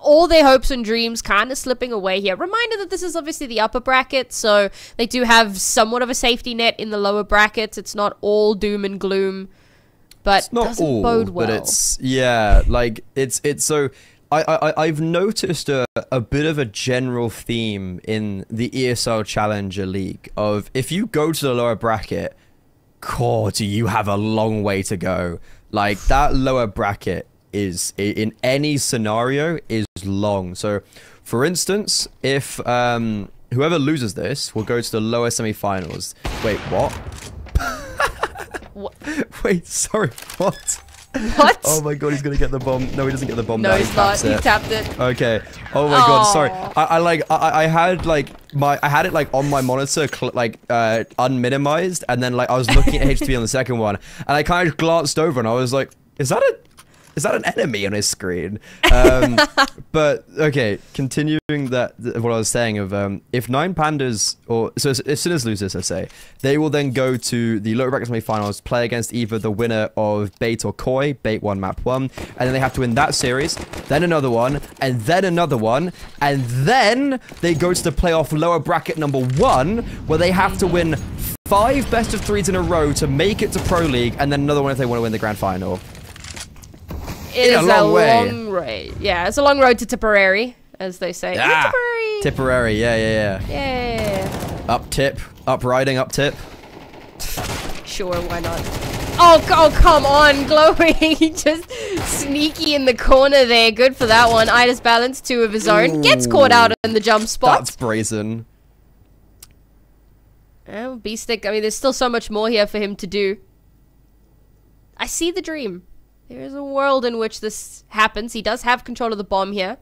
all their hopes and dreams kind of slipping away here. Reminder that this is obviously the upper bracket, so they do have somewhat of a safety net in the lower brackets. It's not all doom and gloom, but it's not doesn't all, bode well. But it's, yeah, like, it's so... I've noticed a bit of a general theme in the ESL Challenger League of, if you go to the lower bracket, God, do you have a long way to go. Like, that lower bracket is, in any scenario, is long. So, for instance, if whoever loses this will go to the lower semi-finals. Wait, what? What? Wait, sorry, what? What? Oh my God, he's gonna get the bomb. No, he doesn't get the bomb. No, now. he's not. He tapped it. Okay. Oh my God, sorry. I had it like on my monitor, unminimized, and then like I was looking at HTV on the second one, and I kind of glanced over, and I was like, is that an enemy on his screen? But okay, continuing what I was saying of if Nine Pandas, or so if Sinners lose this, let's say, they will then go to the lower bracket semi-finals, play against either the winner of Bait or Koi. Bait won map 1, and then they have to win that series, then another one, and then another one, and then they go to the playoff lower bracket number 1, where they have to win 5 best of 3s in a row to make it to Pro League, and then another one if they want to win the grand final. It is a long way. Yeah, it's a long road to Tipperary, as they say. Ah, Tipperary. Tipperary, yeah. Yeah. Up tip, up riding, up tip. Sure, why not? Oh, come on, Glowing. Just sneaky in the corner there. Good for that one. Idas Balance, 2 of his own. Gets caught out in the jump spot. That's brazen. Oh, B-Stick, I mean, there's still so much more here for him to do. I see the dream. There is a world in which this happens. He does have control of the bomb here.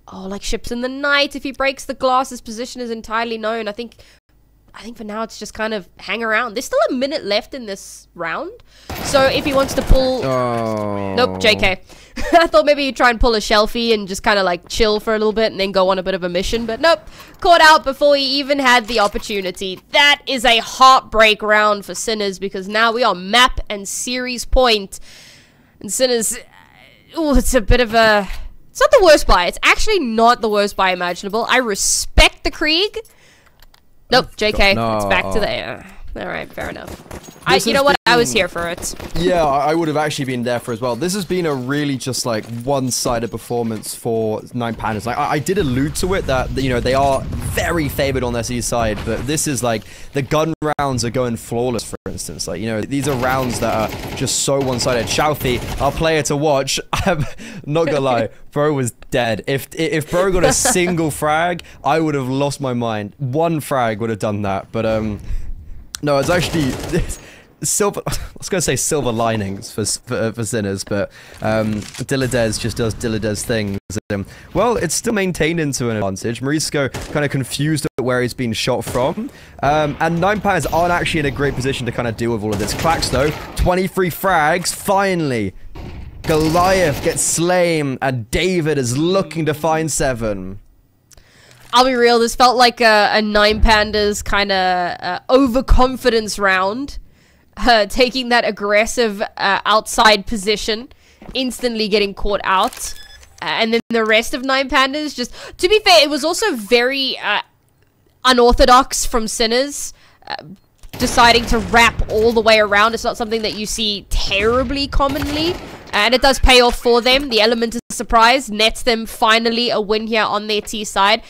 Oh, like ships in the night. If he breaks the glass, his position is entirely known. I think for now it's just kind of hang around. There's still a minute left in this round. So if he wants to pull... Oh. Nope, JK. I thought maybe he'd try and pull a Shelfie and just kind of like chill for a little bit and then go on a bit of a mission. But nope, caught out before he even had the opportunity. That is a heartbreak round for Sinners, because now we are map and series point. And Sinners, it's a bit of a... It's not the worst buy. It's actually not the worst buy imaginable. I respect the Krieg. Nope, JK. No. It's back to the... Alright, fair enough. You know what? I was here for it. Yeah, I would have actually been there for as well. This has been a really just like one-sided performance for Nine Pandas. Like I did allude to it that, you know, they are very favored on their C side, but this is like the gun rounds are going flawless, for instance. Like, you know, these are rounds that are just so one-sided. Shalfie, our player to watch, I'm not gonna lie, bro was dead. If bro got a single frag, I would have lost my mind. One frag would have done that, but no, it's actually silver. I was going to say silver linings for Sinners, but Dilladez just does Dilladez things. Well, it's still maintained into an advantage. Morisco kind of confused at where he's been shot from, and 9 Pandas aren't actually in a great position to kind of deal with all of this. Clax though, 23 frags. Finally, Goliath gets slain, and David is looking to find 7. I'll be real, this felt like a 9 Pandas kind of overconfidence round. Taking that aggressive outside position, instantly getting caught out. And then the rest of 9 Pandas just... To be fair, it was also very unorthodox from Sinners. Deciding to wrap all the way around. It's not something that you see terribly commonly. And it does pay off for them. The element of surprise nets them finally a win here on their T side.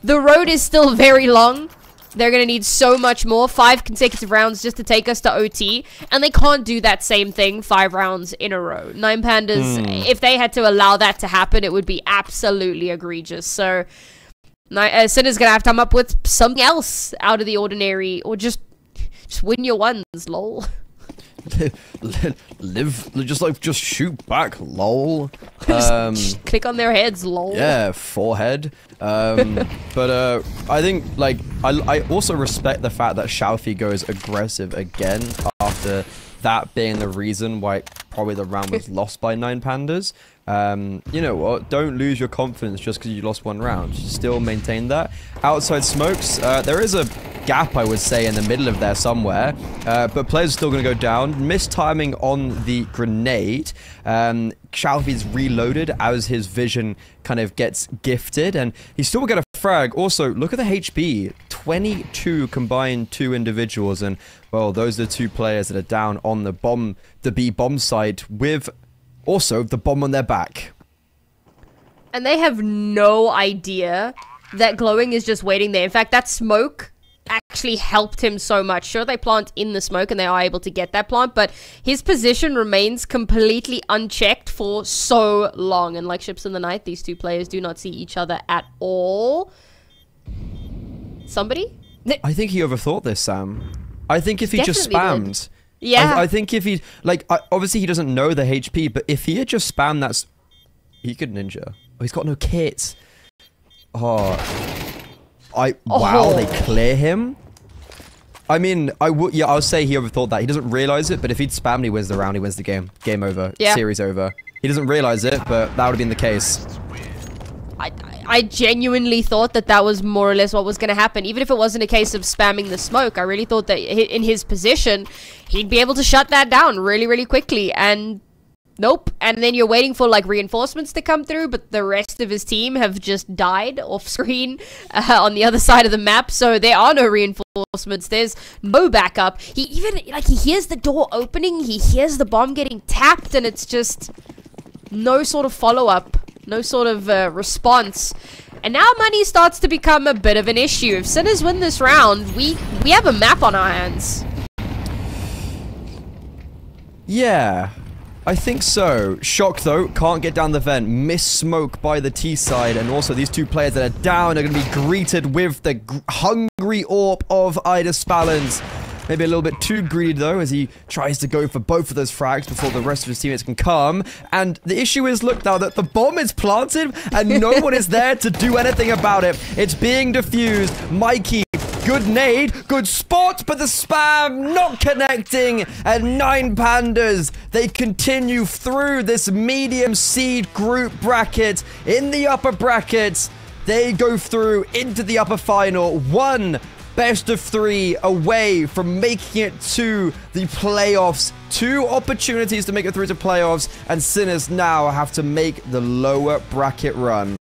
The road is still very long. They're going to need so much more. 5 consecutive rounds just to take us to OT. And they can't do that same thing 5 rounds in a row. 9 Pandas, if they had to allow that to happen, it would be absolutely egregious. So, Sinner's going to have to come up with something else out of the ordinary. Or just win your ones, lol. just shoot back, lol. Just click on their heads, lol. Yeah, forehead. But I think I also respect the fact that Xiaofi goes aggressive again after that being the reason why probably the round was lost by 9 Pandas. You know what? Don't lose your confidence just because you lost 1 round. Still maintain that. Outside smokes, there is a gap, I would say, in the middle of there somewhere. But players are still going to go down. Missed timing on the grenade. Xiaofi's reloaded as his vision kind of gets gifted. And he still will get a frag. Also, look at the HP. 22 combined 2 individuals. And, well, those are the 2 players that are down on the B bomb side with... also, the bomb on their back. And they have no idea that Glowing is just waiting there. In fact, that smoke actually helped him so much. Sure, they plant in the smoke and they are able to get that plant, but his position remains completely unchecked for so long. And like ships in the night, these 2 players do not see each other at all. Somebody? I think he overthought this, Sam. I think if he just spammed... Yeah. I think if he, obviously he doesn't know the HP, but if he had just spammed that, he could ninja. Oh, he's got no kits. Oh. Wow, they clear him? I mean, I'll say he overthought that. He doesn't realize it, but if he'd spammed, he wins the round, he wins the game. Game over. Yeah. Series over. He doesn't realize it, but that would have been the case. I genuinely thought that was more or less what was going to happen. Even if it wasn't a case of spamming the smoke, I really thought that in his position, he'd be able to shut that down really, really quickly. And nope. And then you're waiting for like reinforcements to come through, but the rest of his team have just died off screen on the other side of the map. So there are no reinforcements. There's no backup. He even, he hears the door opening. He hears the bomb getting tapped, and it's just no sort of follow-up. No sort of response. And now money starts to become a bit of an issue. If Sinners win this round, we have a map on our hands. Yeah, I think so. Shock, though, can't get down the vent. Miss smoke by the T side. And also, these 2 players that are down are going to be greeted with the hungry orb of Ida Spallens. Maybe a little bit too greedy, though, as he tries to go for both of those frags before the rest of his teammates can come. And the issue is, look, now that the bomb is planted and no one is there to do anything about it. It's being defused. Mikey, good nade, good spot, but the spam not connecting. And 9 Pandas, they continue through this medium seed group bracket. In the upper bracket, they go through into the upper final. 1 best of 3 away from making it to the playoffs. 2 opportunities to make it through to playoffs, and Sinners now have to make the lower bracket run.